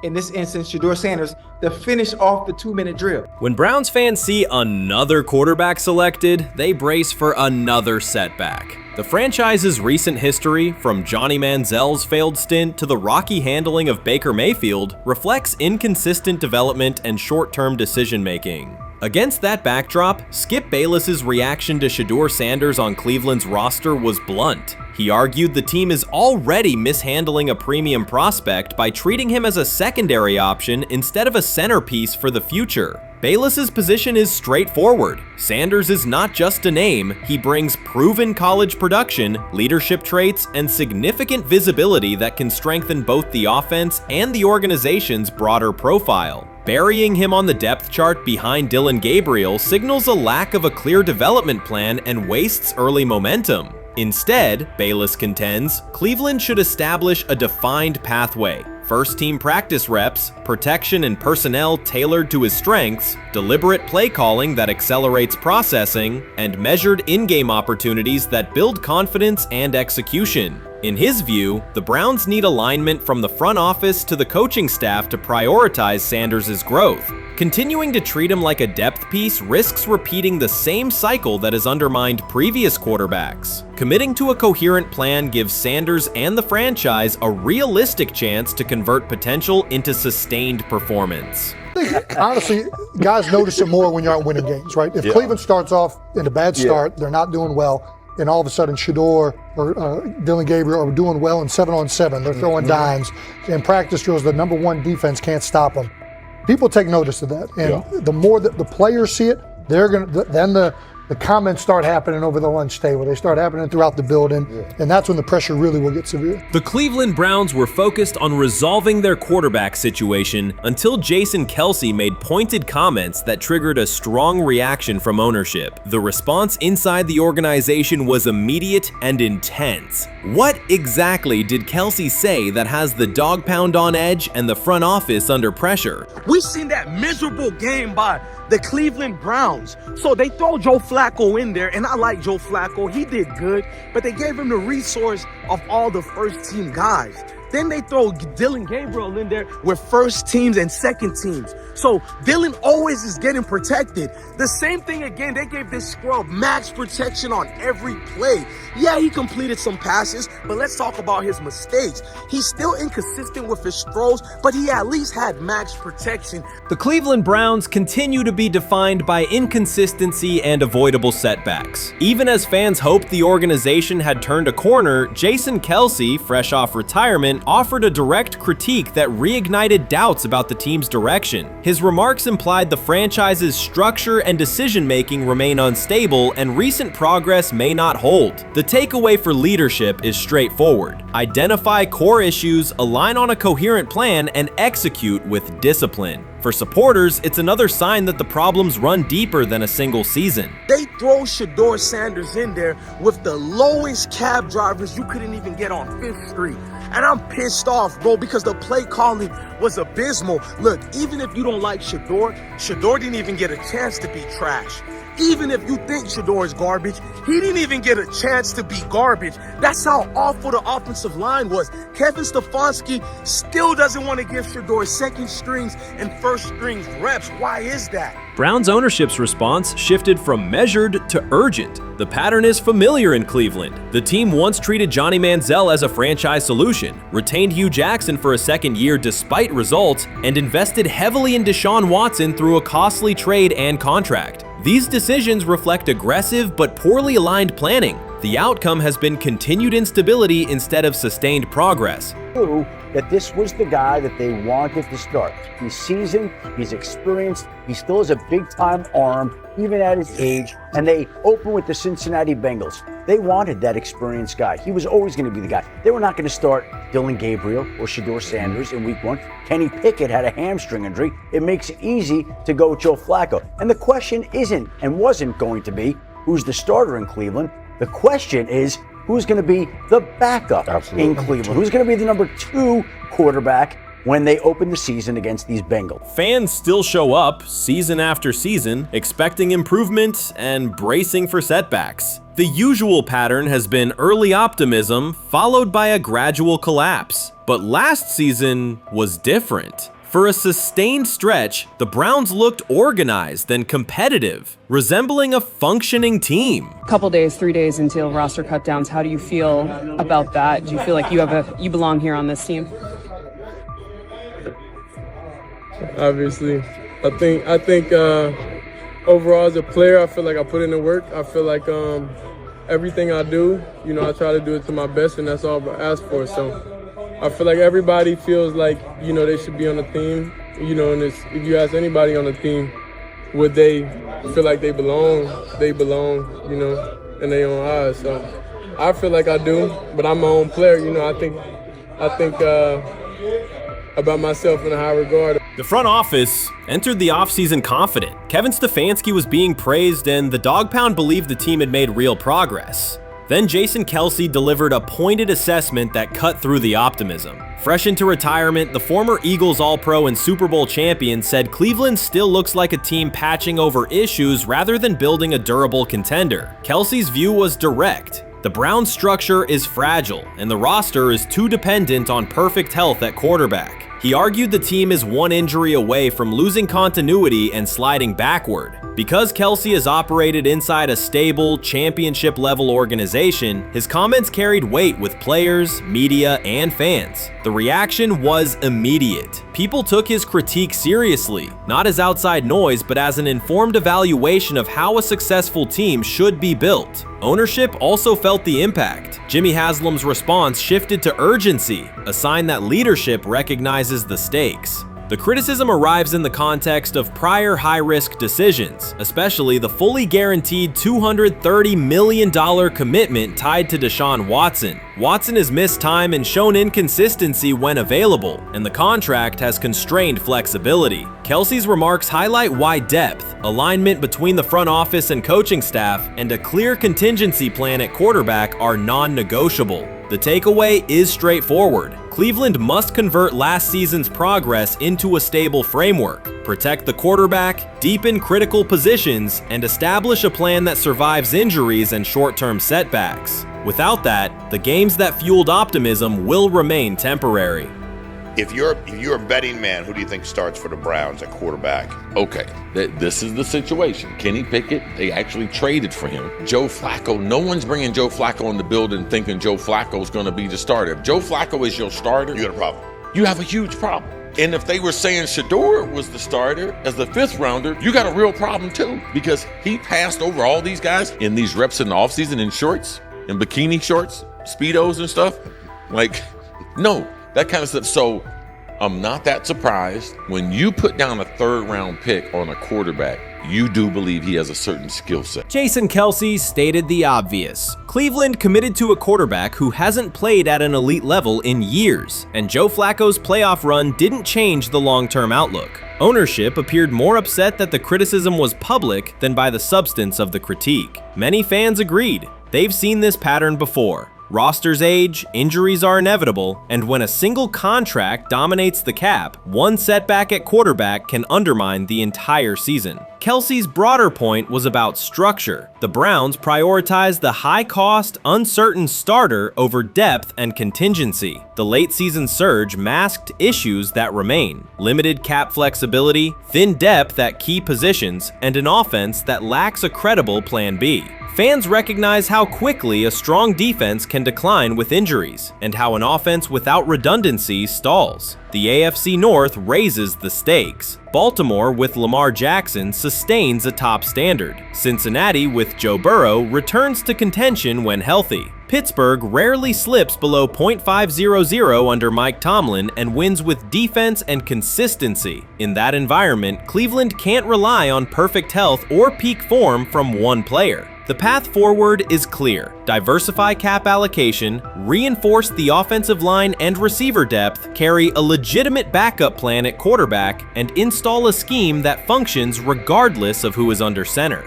in this instance, Shedeur Sanders, to finish off the 2-minute drill? When Browns fans see another quarterback selected, they brace for another setback. The franchise's recent history, from Johnny Manziel's failed stint to the rocky handling of Baker Mayfield, reflects inconsistent development and short-term decision-making. Against that backdrop, Skip Bayless's reaction to Shedeur Sanders on Cleveland's roster was blunt. He argued the team is already mishandling a premium prospect by treating him as a secondary option instead of a centerpiece for the future. Bayless's position is straightforward. Sanders is not just a name, he brings proven college production, leadership traits, and significant visibility that can strengthen both the offense and the organization's broader profile. Burying him on the depth chart behind Dillon Gabriel signals a lack of a clear development plan and wastes early momentum. Instead, Bayless contends, Cleveland should establish a defined pathway. First-team practice reps, protection and personnel tailored to his strengths, deliberate play calling that accelerates processing, and measured in-game opportunities that build confidence and execution. In his view, the Browns need alignment from the front office to the coaching staff to prioritize Sanders' growth. Continuing to treat him like a depth piece risks repeating the same cycle that has undermined previous quarterbacks. Committing to a coherent plan gives Sanders and the franchise a realistic chance to convert potential into sustained performance. I think, honestly, guys notice it more when you're out winning games, right? If Cleveland starts off in a bad start, they're not doing well, and all of a sudden Shedeur or Dillon Gabriel are doing well in 7-on-7. They're throwing dimes. In practice drills, the number one defense can't stop them. People take notice of that, and the more that the players see it, they're gonna. Then the the comments start happening over the lunch table. They start happening throughout the building, and that's when the pressure really will get severe. The Cleveland Browns were focused on resolving their quarterback situation until Jason Kelce made pointed comments that triggered a strong reaction from ownership. The response inside the organization was immediate and intense. What exactly did Kelce say that has the dog pound on edge and the front office under pressure? We've seen that miserable game by the Cleveland Browns. So they throw Joe Flacco in there, and I like Joe Flacco. He did good, but they gave him the resource of all the first team guys. Then they throw Dylan Gabriel in there with first teams and second teams. So Dylan always is getting protected. The same thing again, they gave this scrub max protection on every play. Yeah, he completed some passes, but let's talk about his mistakes. He's still inconsistent with his throws, but he at least had max protection. The Cleveland Browns continue to be defined by inconsistency and avoidable setbacks. Even as fans hoped the organization had turned a corner, Jason Kelce, fresh off retirement, offered a direct critique that reignited doubts about the team's direction. His remarks implied the franchise's structure and decision-making remain unstable and recent progress may not hold. The takeaway for leadership is straightforward. Identify core issues, align on a coherent plan, and execute with discipline. For supporters, it's another sign that the problems run deeper than a single season. They throw Shedeur Sanders in there with the lowest cab drivers you couldn't even get on 5th Street. And I'm pissed off, bro, because the play calling was abysmal. Look, even if you don't like Shedeur didn't even get a chance to be trash. Even if you think Shedeur is garbage, he didn't even get a chance to be garbage. That's how awful the offensive line was. Kevin Stefanski still doesn't want to give Shedeur second strings and first strings reps. Why is that? Browns ownership's response shifted from measured to urgent. The pattern is familiar in Cleveland. The team once treated Johnny Manziel as a franchise solution, retained Hugh Jackson for a second year despite results, and invested heavily in Deshaun Watson through a costly trade and contract. These decisions reflect aggressive but poorly aligned planning. The outcome has been continued instability instead of sustained progress. That this was the guy that they wanted to start. He's seasoned, he's experienced, he still has a big-time arm, even at his age, and they open with the Cincinnati Bengals. They wanted that experienced guy. He was always going to be the guy. They were not going to start Dylan Gabriel or Shedeur Sanders in week 1. Kenny Pickett had a hamstring injury. It makes it easy to go with Joe Flacco. And the question isn't and wasn't going to be who's the starter in Cleveland. The question is, who's going to be the backup in Cleveland? Who's going to be the number 2 quarterback when they open the season against these Bengals? Fans still show up season after season, expecting improvement and bracing for setbacks. The usual pattern has been early optimism followed by a gradual collapse. But last season was different. For a sustained stretch, the Browns looked organized and competitive, resembling a functioning team. Couple days, 3 days until roster cutdowns, how do you feel about that? Do you feel like you belong here on this team? Obviously, I think overall as a player, I feel like I put in the work. I feel like everything I do, I try to do it to my best, and that's all I ask for. So I feel like everybody feels like, they should be on the team, and if you ask anybody on the team, would they feel like they belong, in their own eyes. So I feel like I do, but I'm my own player, I think about myself in a high regard. The front office entered the offseason confident. Kevin Stefanski was being praised, and the Dog Pound believed the team had made real progress. Then Jason Kelce delivered a pointed assessment that cut through the optimism. Fresh into retirement, the former Eagles All-Pro and Super Bowl champion said Cleveland still looks like a team patching over issues rather than building a durable contender. Kelce's view was direct. The Browns' structure is fragile, and the roster is too dependent on perfect health at quarterback. He argued the team is one injury away from losing continuity and sliding backward. Because Kelce has operated inside a stable, championship-level organization, his comments carried weight with players, media, and fans. The reaction was immediate. People took his critique seriously, not as outside noise, but as an informed evaluation of how a successful team should be built. Ownership also felt the impact. Jimmy Haslam's response shifted to urgency, a sign that leadership recognizes the stakes. The criticism arrives in the context of prior high-risk decisions, especially the fully guaranteed $230 million commitment tied to Deshaun Watson. Watson has missed time and shown inconsistency when available, and the contract has constrained flexibility. Kelsey's remarks highlight why depth, alignment between the front office and coaching staff, and a clear contingency plan at quarterback are non-negotiable. The takeaway is straightforward. Cleveland must convert last season's progress into a stable framework, protect the quarterback, deepen critical positions, and establish a plan that survives injuries and short-term setbacks. Without that, the games that fueled optimism will remain temporary. If you're a betting man, who do you think starts for the Browns at quarterback? Okay, this is the situation. Kenny Pickett, they actually traded for him. Joe Flacco, no one's bringing Joe Flacco in the building thinking Joe Flacco's going to be the starter. If Joe Flacco is your starter, you got a problem. You have a huge problem. And if they were saying Shedeur was the starter as the 5th rounder, you got a real problem too, because he passed over all these guys in these reps in the offseason in shorts, in bikini shorts, Speedos and stuff. Like, no. That kind of stuff. So I'm not that surprised when you put down a 3rd round pick on a quarterback. You do believe he has a certain skill set. Jason Kelce stated the obvious. Cleveland committed to a quarterback who hasn't played at an elite level in years, and Joe Flacco's playoff run didn't change the long-term outlook. Ownership appeared more upset that the criticism was public than by the substance of the critique. Many fans agreed. They've seen this pattern before. Rosters age, injuries are inevitable, and when a single contract dominates the cap, one setback at quarterback can undermine the entire season. Kelce's broader point was about structure. The Browns prioritized the high-cost, uncertain starter over depth and contingency. The late-season surge masked issues that remain: limited cap flexibility, thin depth at key positions, and an offense that lacks a credible plan B. Fans recognize how quickly a strong defense can decline with injuries, and how an offense without redundancy stalls. The AFC North raises the stakes. Baltimore with Lamar Jackson sustains a top standard. Cincinnati with Joe Burrow returns to contention when healthy. Pittsburgh rarely slips below .500 under Mike Tomlin and wins with defense and consistency. In that environment, Cleveland can't rely on perfect health or peak form from one player. The path forward is clear. Diversify cap allocation, reinforce the offensive line and receiver depth, carry a legitimate backup plan at quarterback, and install a scheme that functions regardless of who is under center.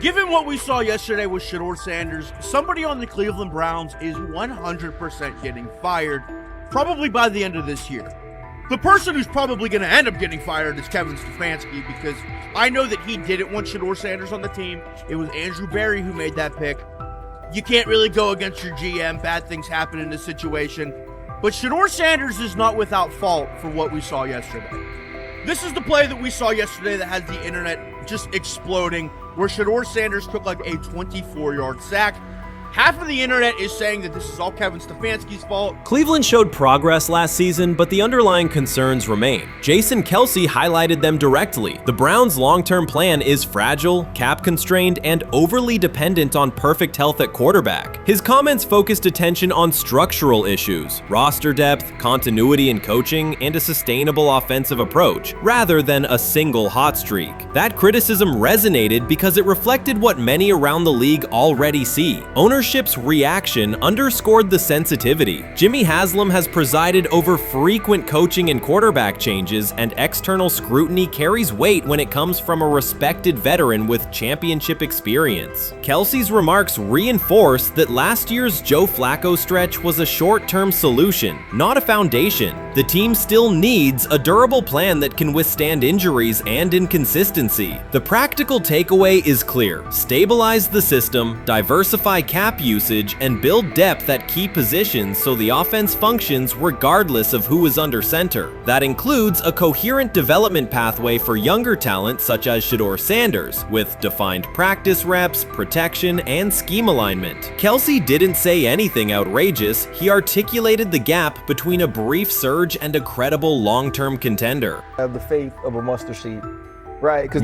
Given what we saw yesterday with Shedeur Sanders, somebody on the Cleveland Browns is 100% getting fired, probably by the end of this year. The person who's probably going to end up getting fired is Kevin Stefanski, because I know that he didn't want Shedeur Sanders on the team. It was Andrew Berry who made that pick. You can't really go against your GM. Bad things happen in this situation. But Shedeur Sanders is not without fault for what we saw yesterday. This is the play that we saw yesterday that has the internet just exploding, where Shedeur Sanders took like a 24-yard sack. Half of the internet is saying that this is all Kevin Stefanski's fault. Cleveland showed progress last season, but the underlying concerns remain. Jason Kelce highlighted them directly. The Browns' long-term plan is fragile, cap-constrained, and overly dependent on perfect health at quarterback. His comments focused attention on structural issues, roster depth, continuity in coaching, and a sustainable offensive approach, rather than a single hot streak. That criticism resonated because it reflected what many around the league already see. Ownership's reaction underscored the sensitivity. Jimmy Haslam has presided over frequent coaching and quarterback changes, and external scrutiny carries weight when it comes from a respected veteran with championship experience. Kelce's remarks reinforce that last year's Joe Flacco stretch was a short-term solution, not a foundation. The team still needs a durable plan that can withstand injuries and inconsistency. The practical takeaway is clear: stabilize the system, diversify cap usage, and build depth at key positions so the offense functions regardless of who is under center. That includes a coherent development pathway for younger talent such as Shedeur Sanders, with defined practice reps, protection, and scheme alignment. Kelce didn't say anything outrageous. He articulated the gap between a brief surge and a credible long-term contender. Have the faith of a mustard seed. Right, because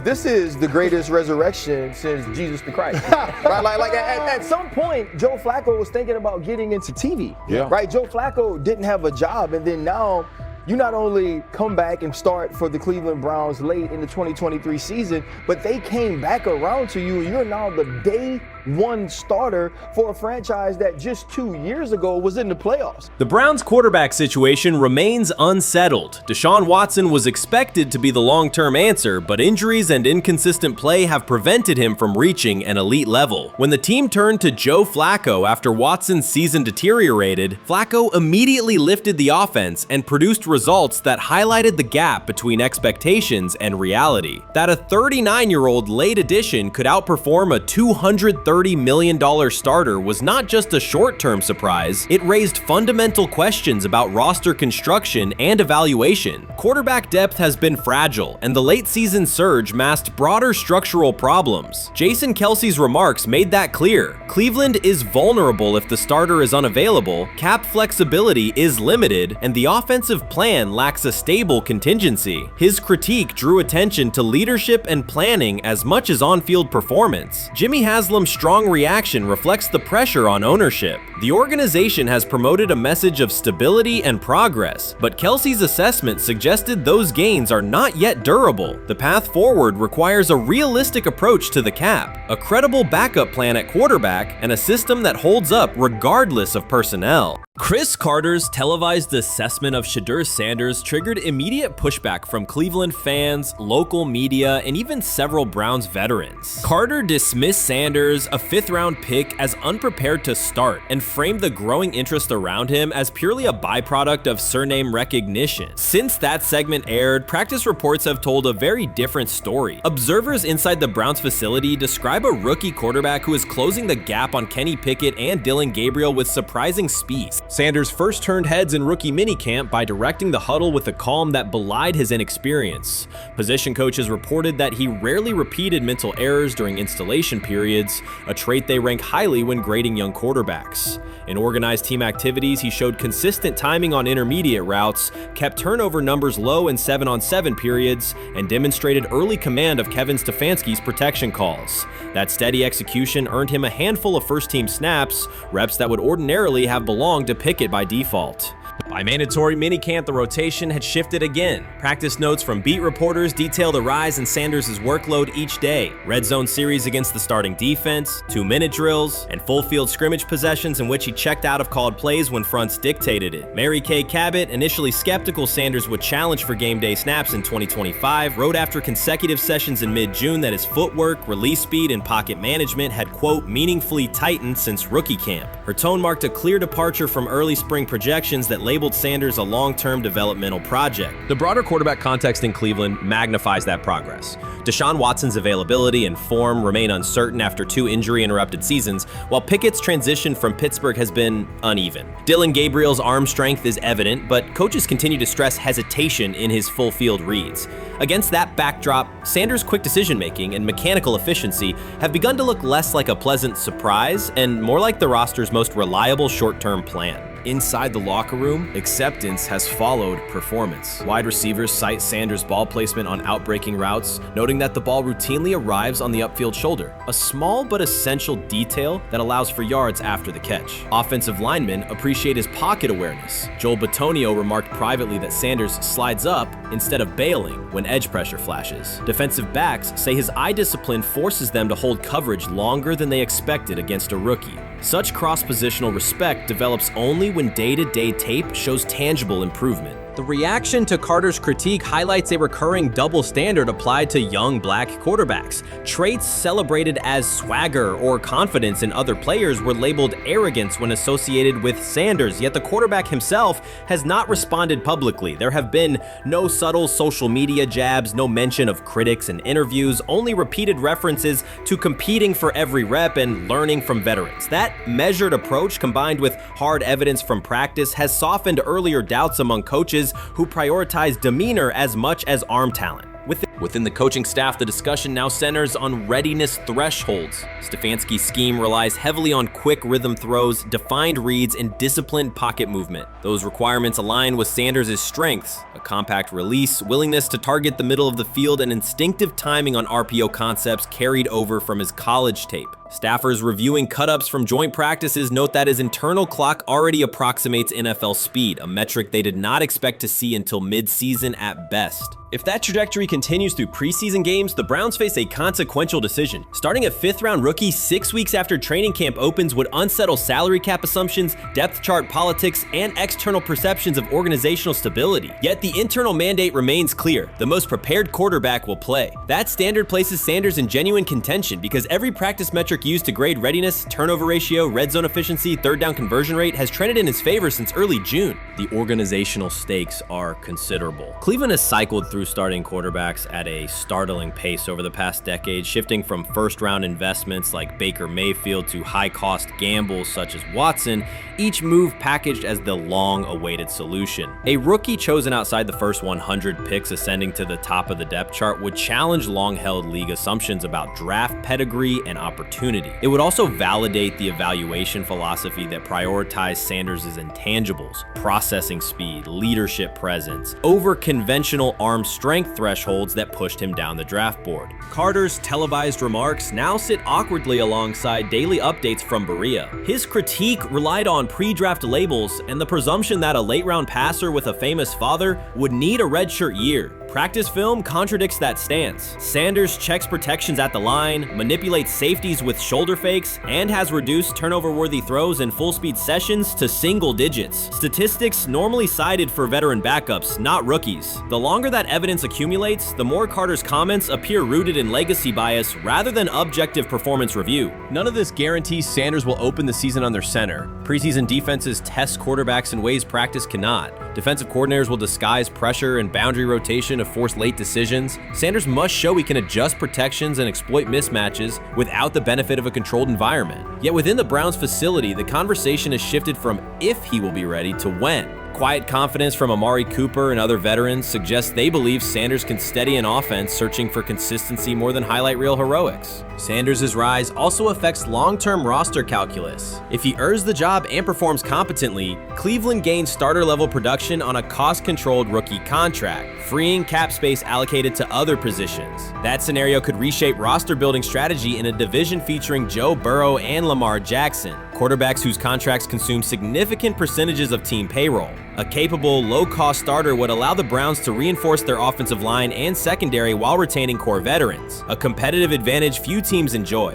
this is the greatest resurrection since Jesus the Christ. Right, like at some point, Joe Flacco was thinking about getting into TV. Yeah. Right, Joe Flacco didn't have a job, and then now you not only come back and start for the Cleveland Browns late in the 2023 season, but they came back around to you. You're now the day one starter for a franchise that just 2 years ago was in the playoffs. The Browns' quarterback situation remains unsettled. Deshaun Watson was expected to be the long-term answer, but injuries and inconsistent play have prevented him from reaching an elite level. When the team turned to Joe Flacco after Watson's season deteriorated, Flacco immediately lifted the offense and produced results that highlighted the gap between expectations and reality. That a 39-year-old late addition could outperform a $230 million starter was not just a short-term surprise, it raised fundamental questions about roster construction and evaluation. Quarterback depth has been fragile, and the late-season surge masked broader structural problems. Jason Kelce's remarks made that clear. Cleveland is vulnerable if the starter is unavailable, cap flexibility is limited, and the offensive plan lacks a stable contingency. His critique drew attention to leadership and planning as much as on-field performance. Jimmy Haslam's strong reaction reflects the pressure on ownership. The organization has promoted a message of stability and progress, but Kelce's assessment suggested those gains are not yet durable. The path forward requires a realistic approach to the cap, a credible backup plan at quarterback, and a system that holds up regardless of personnel. Chris Carter's televised assessment of Shedeur Sanders triggered immediate pushback from Cleveland fans, local media, and even several Browns veterans. Carter dismissed Sanders, a fifth-round pick, as unprepared to start, and framed the growing interest around him as purely a byproduct of surname recognition. Since that segment aired, practice reports have told a very different story. Observers inside the Browns facility describe a rookie quarterback who is closing the gap on Kenny Pickett and Dillon Gabriel with surprising speed. Sanders first turned heads in rookie minicamp by directing the huddle with a calm that belied his inexperience. Position coaches reported that he rarely repeated mental errors during installation periods, a trait they rank highly when grading young quarterbacks. In organized team activities, he showed consistent timing on intermediate routes, kept turnover numbers low in 7-on-7 periods, and demonstrated early command of Kevin Stefanski's protection calls. That steady execution earned him a handful of first-team snaps, reps that would ordinarily have belonged to Pickett by default. By mandatory minicamp, the rotation had shifted again. Practice notes from beat reporters detail the rise in Sanders' workload each day. Red zone series against the starting defense, 2-minute drills, and full field scrimmage possessions in which he checked out of called plays when fronts dictated it. Mary Kay Cabot, initially skeptical Sanders would challenge for game day snaps in 2025, wrote after consecutive sessions in mid-June that his footwork, release speed, and pocket management had, quote, meaningfully tightened since rookie camp. Her tone marked a clear departure from early spring projections that labeled Sanders a long-term developmental project. The broader quarterback context in Cleveland magnifies that progress. Deshaun Watson's availability and form remain uncertain after 2 injury-interrupted seasons, while Pickett's transition from Pittsburgh has been uneven. Dillon Gabriel's arm strength is evident, but coaches continue to stress hesitation in his full-field reads. Against that backdrop, Sanders' quick decision-making and mechanical efficiency have begun to look less like a pleasant surprise and more like the roster's most reliable short-term plan. Inside the locker room, acceptance has followed performance. Wide receivers cite Sanders' ball placement on outbreaking routes, noting that the ball routinely arrives on the upfield shoulder, a small but essential detail that allows for yards after the catch. Offensive linemen appreciate his pocket awareness. Joel Bitonio remarked privately that Sanders slides up instead of bailing when edge pressure flashes. Defensive backs say his eye discipline forces them to hold coverage longer than they expected against a rookie. Such cross-positional respect develops only when day-to-day tape shows tangible improvement. The reaction to Carter's critique highlights a recurring double standard applied to young black quarterbacks. Traits celebrated as swagger or confidence in other players were labeled arrogance when associated with Sanders, yet the quarterback himself has not responded publicly. There have been no subtle social media jabs, no mention of critics and interviews, only repeated references to competing for every rep and learning from veterans. That measured approach, combined with hard evidence from practice, has softened earlier doubts among coaches who prioritize demeanor as much as arm talent. With Within the coaching staff, the discussion now centers on readiness thresholds. Stefanski's scheme relies heavily on quick rhythm throws, defined reads, and disciplined pocket movement. Those requirements align with Sanders' strengths: a compact release, willingness to target the middle of the field, and instinctive timing on RPO concepts carried over from his college tape. Staffers reviewing cut-ups from joint practices note that his internal clock already approximates NFL speed, a metric they did not expect to see until mid-season at best. If that trajectory continues through preseason games, the Browns face a consequential decision. Starting a 5th-round rookie 6 weeks after training camp opens would unsettle salary cap assumptions, depth chart politics, and external perceptions of organizational stability. Yet the internal mandate remains clear: the most prepared quarterback will play. That standard places Sanders in genuine contention because every practice metric used to grade readiness, turnover ratio, red zone efficiency, third down conversion rate has trended in his favor since early June. The organizational stakes are considerable. Cleveland has cycled through starting quarterbacks at a startling pace over the past decade, shifting from first-round investments like Baker Mayfield to high-cost gambles such as Watson, each move packaged as the long-awaited solution. A rookie chosen outside the first 100 picks ascending to the top of the depth chart would challenge long-held league assumptions about draft pedigree and opportunity. It would also validate the evaluation philosophy that prioritized Sanders' intangibles: processing speed, leadership presence, over conventional arm strength thresholds that pushed him down the draft board. Carter's televised remarks now sit awkwardly alongside daily updates from Berea. His critique relied on pre-draft labels and the presumption that a late-round passer with a famous father would need a redshirt year. Practice film contradicts that stance. Sanders checks protections at the line, manipulates safeties with shoulder fakes, and has reduced turnover-worthy throws in full-speed sessions to single digits. Statistics normally cited for veteran backups, not rookies. The longer that evidence accumulates, the more Carter's comments appear rooted in legacy bias rather than objective performance review. None of this guarantees Sanders will open the season under center. Preseason defenses test quarterbacks in ways practice cannot. Defensive coordinators will disguise pressure and boundary rotation to force late decisions. Sanders must show he can adjust protections and exploit mismatches without the benefit of a controlled environment. Yet within the Browns facility, the conversation has shifted from if he will be ready to when. Quiet confidence from Amari Cooper and other veterans suggests they believe Sanders can steady an offense searching for consistency more than highlight reel heroics. Sanders' rise also affects long-term roster calculus. If he earns the job and performs competently, Cleveland gains starter-level production on a cost-controlled rookie contract, freeing cap space allocated to other positions. That scenario could reshape roster-building strategy in a division featuring Joe Burrow and Lamar Jackson, quarterbacks whose contracts consume significant percentages of team payroll. A capable, low-cost starter would allow the Browns to reinforce their offensive line and secondary while retaining core veterans, a competitive advantage few teams enjoy.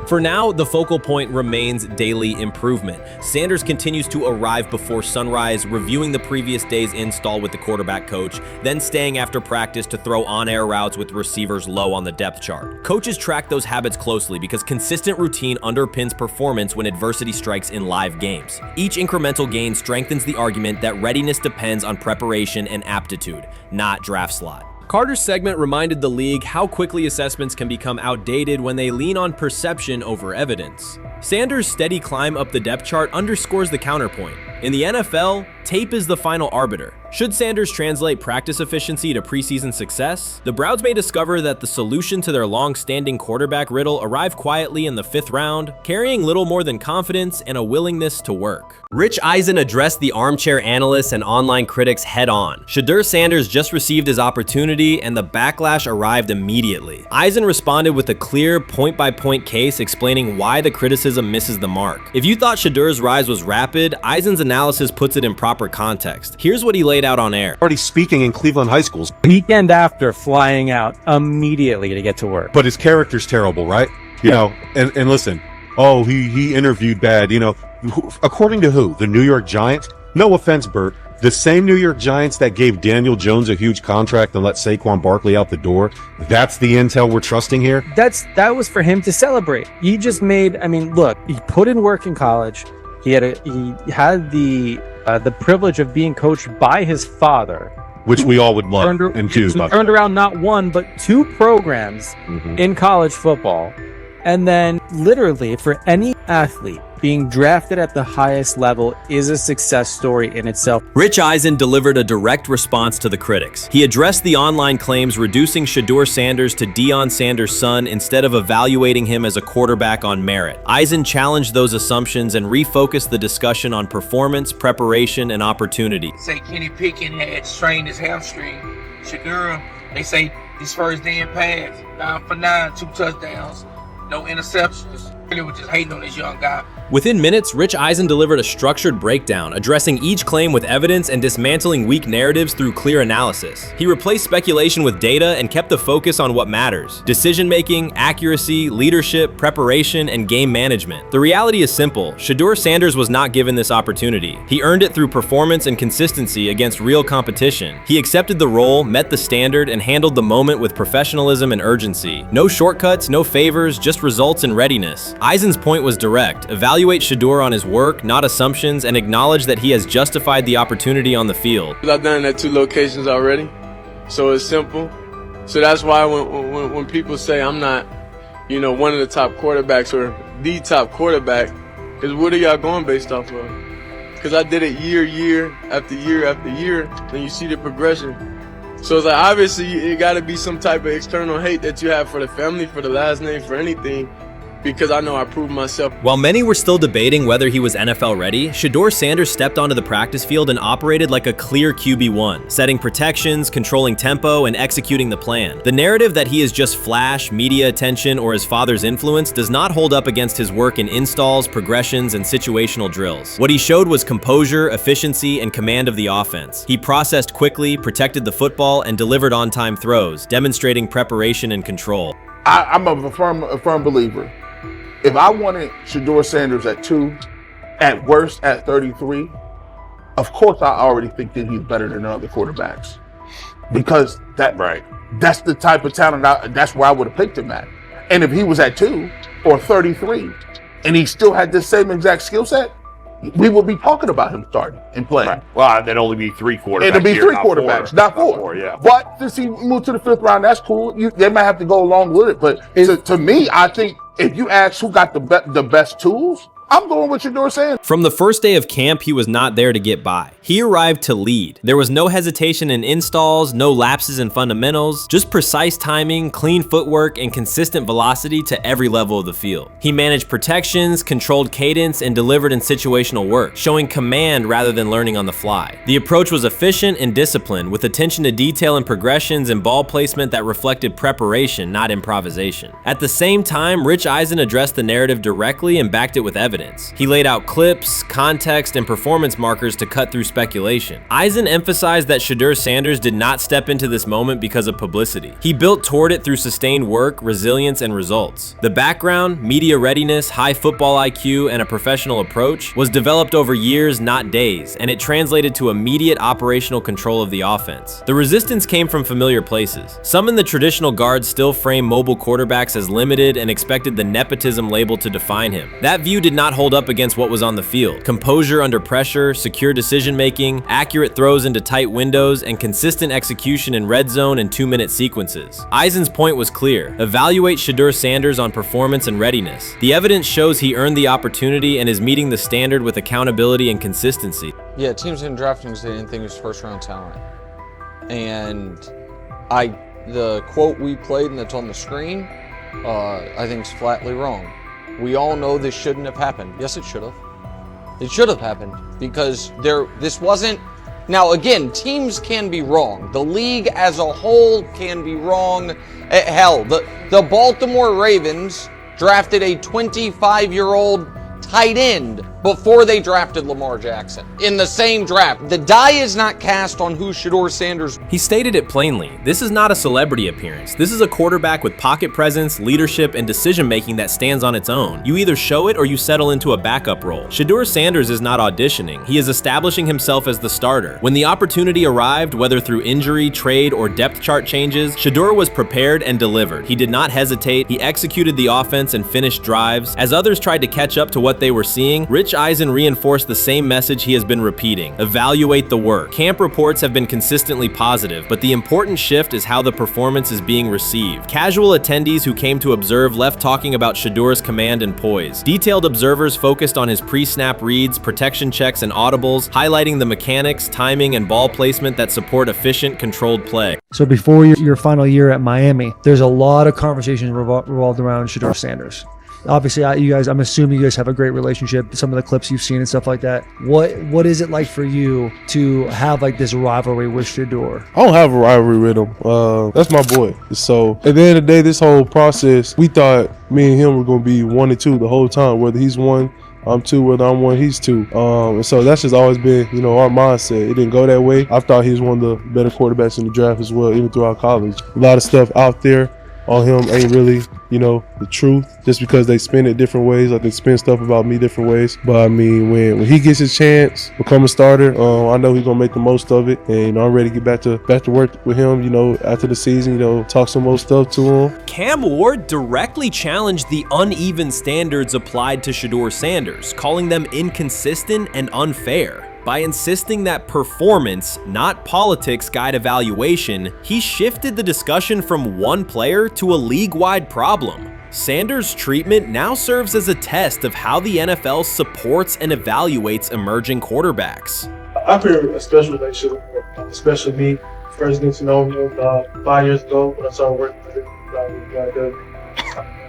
For now, the focal point remains daily improvement. Sanders continues to arrive before sunrise, reviewing the previous day's install with the quarterback coach, then staying after practice to throw on-air routes with receivers low on the depth chart. Coaches track those habits closely because consistent routine underpins performance when adversity strikes in live games. Each incremental gain strengthens the argument that readiness depends on preparation and aptitude, not draft slot. Carter's segment reminded the league how quickly assessments can become outdated when they lean on perception over evidence. Sanders' steady climb up the depth chart underscores the counterpoint. In the NFL, tape is the final arbiter. Should Sanders translate practice efficiency to preseason success, the Browns may discover that the solution to their long-standing quarterback riddle arrived quietly in the 5th round, carrying little more than confidence and a willingness to work. Rich Eisen addressed the armchair analysts and online critics head-on. Shedeur Sanders just received his opportunity, and the backlash arrived immediately. Eisen responded with a clear, point-by-point case explaining why the criticism misses the mark. If you thought Shedeur's rise was rapid, Eisen's analysis puts it in proper context. Here's what he laid out on air. Already speaking in Cleveland high schools. Weekend after, flying out immediately to get to work. But his character's terrible, right? You know, and listen, oh, he interviewed bad, you know. According to who? The New York Giants? No offense, Bert. The same New York Giants that gave Daniel Jones a huge contract and let Saquon Barkley out the door. That's the intel we're trusting here? That was for him to celebrate. He just made, I mean, look, he put in work in college. He had the privilege of being coached by his father, which we all would love and choose. He turned around not one but two programs in college football, And then literally for any athlete, being drafted at the highest level is a success story in itself. Rich Eisen delivered a direct response to the critics. He addressed the online claims reducing Shedeur Sanders to Deion Sanders' son instead of evaluating him as a quarterback on merit. Eisen challenged those assumptions and refocused the discussion on performance, preparation, and opportunity. Say Kenny Pickett had strained his hamstring. Shedeur, they say his first day in pass, 9 for 9, 2 touchdowns, no interceptions. Really was just hating on this young guy. Within minutes, Rich Eisen delivered a structured breakdown, addressing each claim with evidence and dismantling weak narratives through clear analysis. He replaced speculation with data and kept the focus on what matters: decision-making, accuracy, leadership, preparation, and game management. The reality is simple. Shedeur Sanders was not given this opportunity. He earned it through performance and consistency against real competition. He accepted the role, met the standard, and handled the moment with professionalism and urgency. No shortcuts, no favors, just results and readiness. Eisen's point was direct. Evaluate Shedeur on his work, not assumptions, and acknowledge that he has justified the opportunity on the field. I've done it at 2 locations already, so it's simple. So that's why when people say I'm not, one of the top quarterbacks or the top quarterback, is what are y'all going based off of? Because I did it year after year after year, and you see the progression. So it's like, obviously, it got to be some type of external hate that you have for the family, for the last name, for anything, because I know I proved myself. While many were still debating whether he was NFL ready, Shedeur Sanders stepped onto the practice field and operated like a clear QB1, setting protections, controlling tempo, and executing the plan. The narrative that he is just flash, media attention, or his father's influence does not hold up against his work in installs, progressions, and situational drills. What he showed was composure, efficiency, and command of the offense. He processed quickly, protected the football, and delivered on-time throws, demonstrating preparation and control. I'm a firm believer. If I wanted Shedeur Sanders at 2, at worst at 33, of course I already think that he's better than other quarterbacks, because that's the type of talent. That's where I would have picked him at. And if he was at 2 or 33, and he still had the same exact skill set, we would be talking about him starting and playing. Right. Well, there'd only be 3 quarterbacks. It'd be 3 quarterbacks, not 4. 4, yeah. But since he moved to the 5th round, that's cool. They might have to go along with it. But to me, I think if you ask who got the best tools, I'm going with Shedeur Sanders. From the first day of camp, he was not there to get by. He arrived to lead. There was no hesitation in installs, no lapses in fundamentals, just precise timing, clean footwork, and consistent velocity to every level of the field. He managed protections, controlled cadence, and delivered in situational work, showing command rather than learning on the fly. The approach was efficient and disciplined, with attention to detail and progressions and ball placement that reflected preparation, not improvisation. At the same time, Rich Eisen addressed the narrative directly and backed it with evidence. He laid out clips, context, and performance markers to cut through speculation. Eisen emphasized that Shedeur Sanders did not step into this moment because of publicity. He built toward it through sustained work, resilience, and results. The background, media readiness, high football IQ, and a professional approach was developed over years, not days, and it translated to immediate operational control of the offense. The resistance came from familiar places. Some in the traditional guard still frame mobile quarterbacks as limited and expected the nepotism label to define him. That view did not hold up against what was on the field. Composure under pressure, secure decision-making, accurate throws into tight windows, and consistent execution in red zone and 2-minute sequences. Eisen's point was clear. Evaluate Shedeur Sanders on performance and readiness. The evidence shows he earned the opportunity and is meeting the standard with accountability and consistency. Yeah, teams didn't draft him because they didn't think he was first-round talent. And the quote we played and that's on the screen, I think is flatly wrong. We all know this shouldn't have happened. Yes, it should have. It should have happened because this wasn't. Now, again, teams can be wrong. The league as a whole can be wrong. Hell, the Baltimore Ravens drafted a 25-year-old tight end before they drafted Lamar Jackson in the same draft. The die is not cast on who Shedeur Sanders. He stated it plainly. This is not a celebrity appearance. This is a quarterback with pocket presence, leadership, and decision-making that stands on its own. You either show it or you settle into a backup role. Shedeur Sanders is not auditioning. He is establishing himself as the starter. When the opportunity arrived, whether through injury, trade, or depth chart changes, Shedeur was prepared and delivered. He did not hesitate. He executed the offense and finished drives. As others tried to catch up to what they were seeing, Rich Rich Eisen reinforced the same message he has been repeating: evaluate the work. Camp reports have been consistently positive, but the important shift is how the performance is being received. Casual attendees who came to observe left talking about Shedeur's command and poise. Detailed observers focused on his pre-snap reads, protection checks, and audibles, highlighting the mechanics, timing, and ball placement that support efficient, controlled play. So before your final year at Miami, there's a lot of conversations revolved around Shedeur Sanders. Obviously, I'm assuming you guys have a great relationship. Some of the clips you've seen and stuff like that. What is it like for you to have like this rivalry with Shedeur? I don't have a rivalry with him. That's my boy. So at the end of the day, this whole process, we thought me and him were going to be 1 and 2 the whole time. Whether he's 1, I'm 2, whether I'm 1, he's 2. And so that's just always been, our mindset. It didn't go that way. I thought he was one of the better quarterbacks in the draft as well, even throughout college. A lot of stuff out there on him ain't really, the truth, just because they spin it different ways. Like they spin stuff about me different ways. But I mean, when he gets his chance, become a starter, I know he's gonna make the most of it. And I'm ready to get back to work with him, after the season, talk some more stuff to him. Cam Ward directly challenged the uneven standards applied to Shedeur Sanders, calling them inconsistent and unfair. By insisting that performance, not politics, guide evaluation, he shifted the discussion from one player to a league-wide problem. Sanders' treatment now serves as a test of how the NFL supports and evaluates emerging quarterbacks. I feel a special relationship with him, especially me. First getting to know him 5 years ago when I started working with him.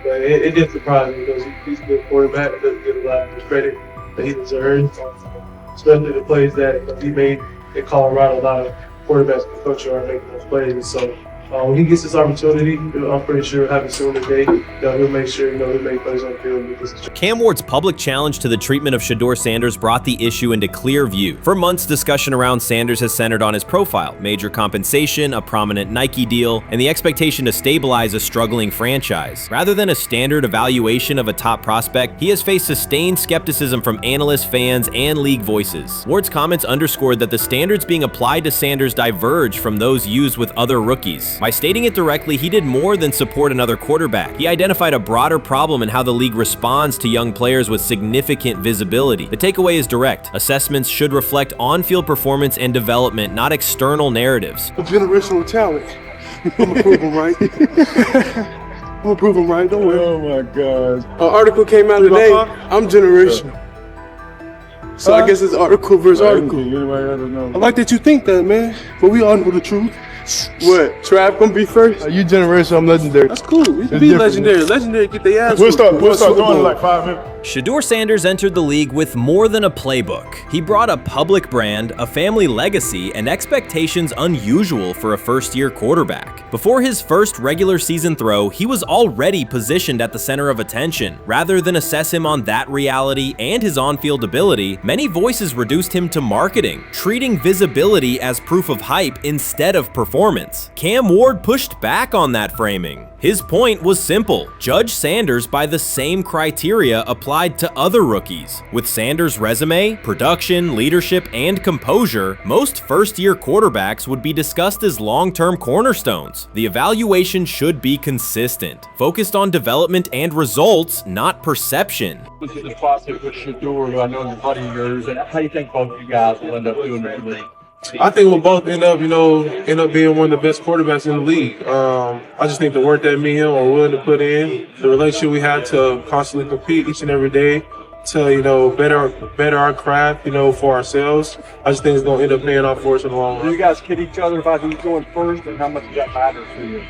But it did surprise me because he's a good quarterback. It doesn't get a lot of the credit that he deserves. Especially the plays that he made in Colorado. A lot of quarterbacks in the country are making those plays. So when he gets this opportunity, I'm pretty sure he'll have it soon today. He'll make sure he'll make plays on the field. Cam Ward's public challenge to the treatment of Shedeur Sanders brought the issue into clear view. For months, discussion around Sanders has centered on his profile: major compensation, a prominent Nike deal, and the expectation to stabilize a struggling franchise. Rather than a standard evaluation of a top prospect, he has faced sustained skepticism from analysts, fans, and league voices. Ward's comments underscored that the standards being applied to Sanders diverge from those used with other rookies. By stating it directly, he did more than support another quarterback. He identified a broader problem in how the league responds to young players with significant visibility. The takeaway is direct. Assessments should reflect on-field performance and development, not external narratives. A generational talent. I'm gonna prove him right. I'm gonna prove him right. Don't worry. Oh my God. An article came out today. I'm generational. So I guess it's article versus article. I like that you think that, man. But we all know the truth. What? Trav gonna be first? You generational, I'm legendary. That's cool. We can be legendary. Legendary get their ass. We'll start going in like 5 minutes. Shedeur Sanders entered the league with more than a playbook. He brought a public brand, a family legacy, and expectations unusual for a first-year quarterback. Before his first regular season throw, he was already positioned at the center of attention. Rather than assess him on that reality and his on-field ability, many voices reduced him to marketing, treating visibility as proof of hype instead of performance. Cam Ward pushed back on that framing. His point was simple: judge Sanders by the same criteria applied to other rookies. With Sanders' resume, production, leadership, and composure, most first-year quarterbacks would be discussed as long-term cornerstones. The evaluation should be consistent, focused on development and results, not perception. This is the process with Shedeur, who I know is a buddy of yours, and how do you think both of you guys will end up doing in the league? I think we'll both end up being one of the best quarterbacks in the league. I just think the work that me and him are willing to put in, the relationship we have to constantly compete each and every day, to better our craft, for ourselves. I just think it's gonna end up paying off for us in the long run. Do you guys kid each other about who's going first, and how much does that matter to you?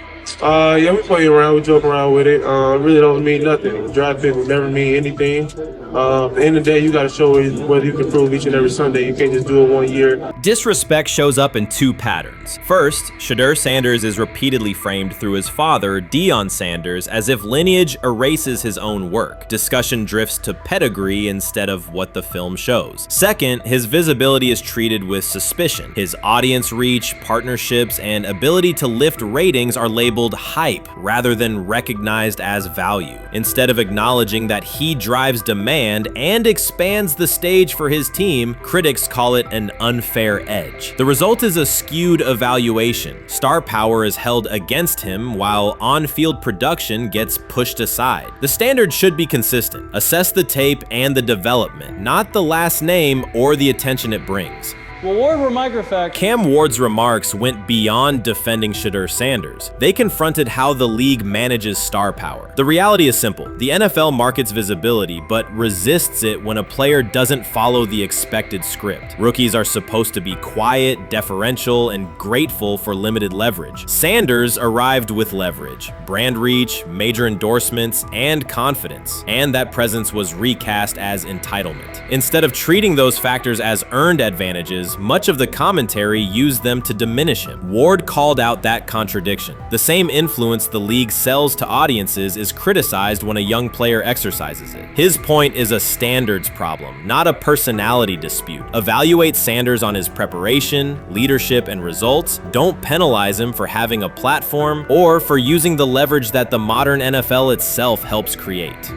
Yeah, we play around, we joke around with it. Really don't mean nothing. The draft pick will never mean anything. At the end of the day, you got to show whether you can prove each and every Sunday. You can't just do it 1 year. Disrespect shows up in two patterns. First, Shedeur Sanders is repeatedly framed through his father, Deion Sanders, as if lineage erases his own work. Discussion drifts to pedigree instead of what the film shows. Second, his visibility is treated with suspicion. His audience reach, partnerships, and ability to lift ratings are labeled fueled hype rather than recognized as value. Instead of acknowledging that he drives demand and expands the stage for his team, critics call it an unfair edge. The result is a skewed evaluation. Star power is held against him while on-field production gets pushed aside. The standard should be consistent. Assess the tape and the development, not the last name or the attention it brings. Well, Ward, we're microfact. Cam Ward's remarks went beyond defending Shedeur Sanders. They confronted how the league manages star power. The reality is simple. The NFL markets visibility, but resists it when a player doesn't follow the expected script. Rookies are supposed to be quiet, deferential, and grateful for limited leverage. Sanders arrived with leverage, brand reach, major endorsements, and confidence. And that presence was recast as entitlement. Instead of treating those factors as earned advantages, much of the commentary used them to diminish him. Ward called out that contradiction. The same influence the league sells to audiences is criticized when a young player exercises it. His point is a standards problem, not a personality dispute. Evaluate Sanders on his preparation, leadership, and results. Don't penalize him for having a platform or for using the leverage that the modern NFL itself helps create.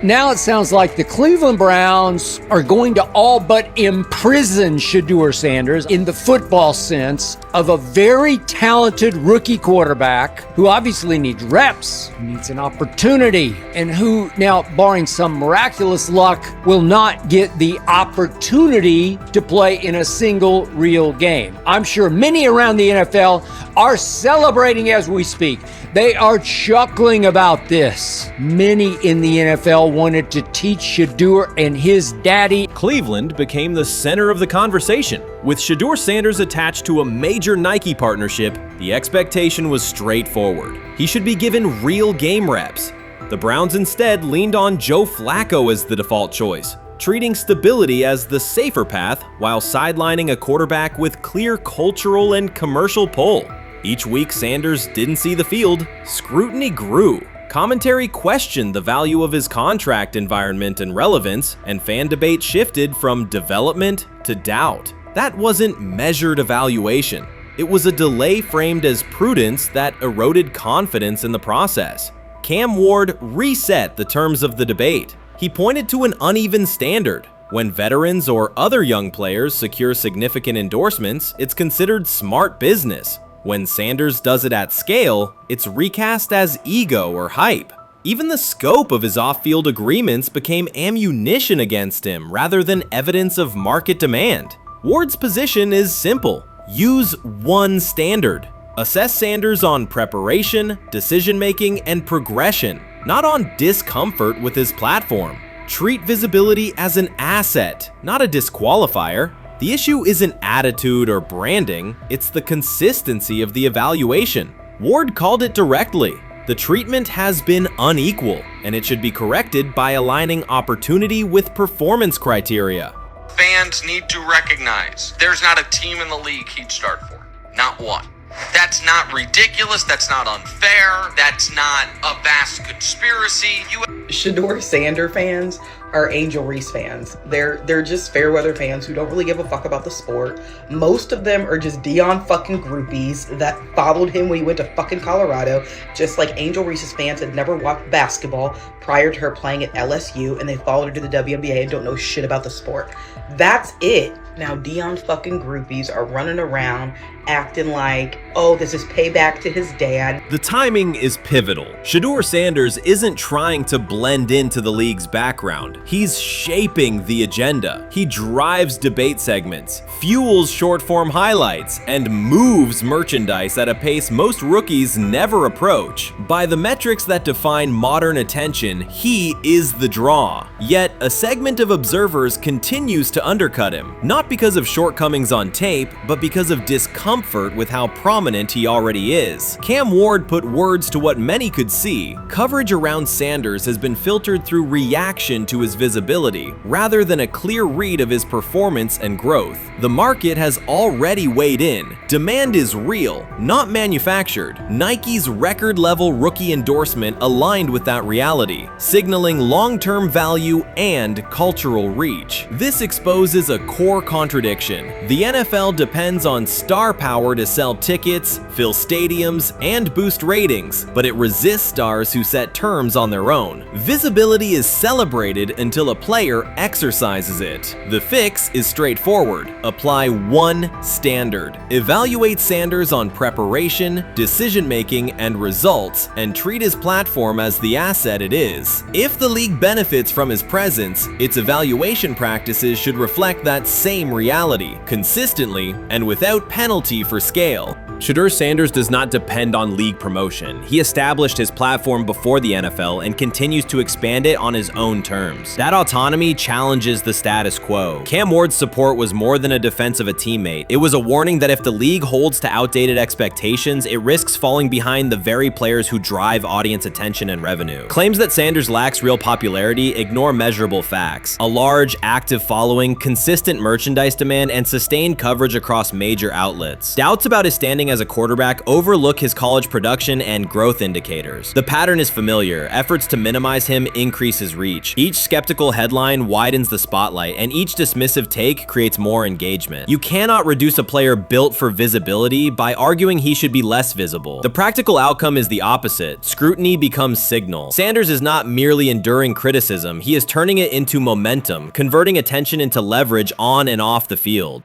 Now it sounds like the Cleveland Browns are going to all but imprison Shedeur Sanders in the football sense of a very talented rookie quarterback who obviously needs reps, who needs an opportunity, and who now, barring some miraculous luck, will not get the opportunity to play in a single real game. I'm sure many around the NFL are celebrating as we speak. They are chuckling about this. Many in the NFL wanted to teach Shedeur and his daddy. Cleveland became the center of the conversation. With Shedeur Sanders attached to a major Nike partnership, the expectation was straightforward. He should be given real game reps. The Browns instead leaned on Joe Flacco as the default choice, treating stability as the safer path while sidelining a quarterback with clear cultural and commercial pull. Each week Sanders didn't see the field, scrutiny grew. Commentary questioned the value of his contract environment and relevance, and fan debate shifted from development to doubt. That wasn't measured evaluation. It was a delay framed as prudence that eroded confidence in the process. Cam Ward reset the terms of the debate. He pointed to an uneven standard. When veterans or other young players secure significant endorsements, it's considered smart business. When Sanders does it at scale, it's recast as ego or hype. Even the scope of his off-field agreements became ammunition against him rather than evidence of market demand. Ward's position is simple. Use one standard. Assess Sanders on preparation, decision-making, and progression, not on discomfort with his platform. Treat visibility as an asset, not a disqualifier. The issue isn't attitude or branding, it's the consistency of the evaluation. Ward called it directly. The treatment has been unequal, and it should be corrected by aligning opportunity with performance criteria. Fans need to recognize there's not a team in the league he'd start for. Not one. That's not ridiculous, that's not unfair, that's not a vast conspiracy. Shedeur Sanders fans are Angel Reese fans. They're just fair weather fans who don't really give a fuck about the sport. Most of them are just Dion fucking groupies that followed him when he went to fucking Colorado, just like Angel Reese's fans had never watched basketball prior to her playing at LSU, and they followed her to the WNBA and don't know shit about the sport. That's it. Now Dion fucking groupies are running around acting like, oh, this is payback to his dad. The timing is pivotal. Shedeur Sanders isn't trying to blend into the league's background. He's shaping the agenda. He drives debate segments, fuels short-form highlights, and moves merchandise at a pace most rookies never approach. By the metrics that define modern attention, he is the draw. Yet, a segment of observers continues to undercut him, not because of shortcomings on tape, but because of discomfort with how prominent he already is. Cam Ward put words to what many could see. Coverage around Sanders has been filtered through reaction to his visibility, rather than a clear read of his performance and growth. The market has already weighed in. Demand is real, not manufactured. Nike's record-level rookie endorsement aligned with that reality, signaling long-term value and cultural reach. This exposes a core contradiction. The NFL depends on star power to sell tickets, fill stadiums, and boost ratings, but it resists stars who set terms on their own. Visibility is celebrated until a player exercises it. The fix is straightforward. Apply one standard. Evaluate Sanders on preparation, decision-making, and results, and treat his platform as the asset it is. If the league benefits from his presence, its evaluation practices should reflect that same reality, consistently and without penalty for scale. Shedeur Sanders does not depend on league promotion. He established his platform before the NFL and continues to expand it on his own terms. That autonomy challenges the status quo. Cam Ward's support was more than a defense of a teammate. It was a warning that if the league holds to outdated expectations, it risks falling behind the very players who drive audience attention and revenue. Claims that Sanders lacks real popularity ignore measurable facts. A large, active following, consistent merchandise demand, and sustained coverage across major outlets. Doubts about his standing as a quarterback overlook his college production and growth indicators. The pattern is familiar. Efforts to minimize him increase his reach. Each skeptical headline widens the spotlight, and each dismissive take creates more engagement. You cannot reduce a player built for visibility by arguing he should be less visible. The practical outcome is the opposite. Scrutiny becomes signal. Sanders is not merely enduring criticism, he is turning it into momentum, converting attention into leverage on and off the field.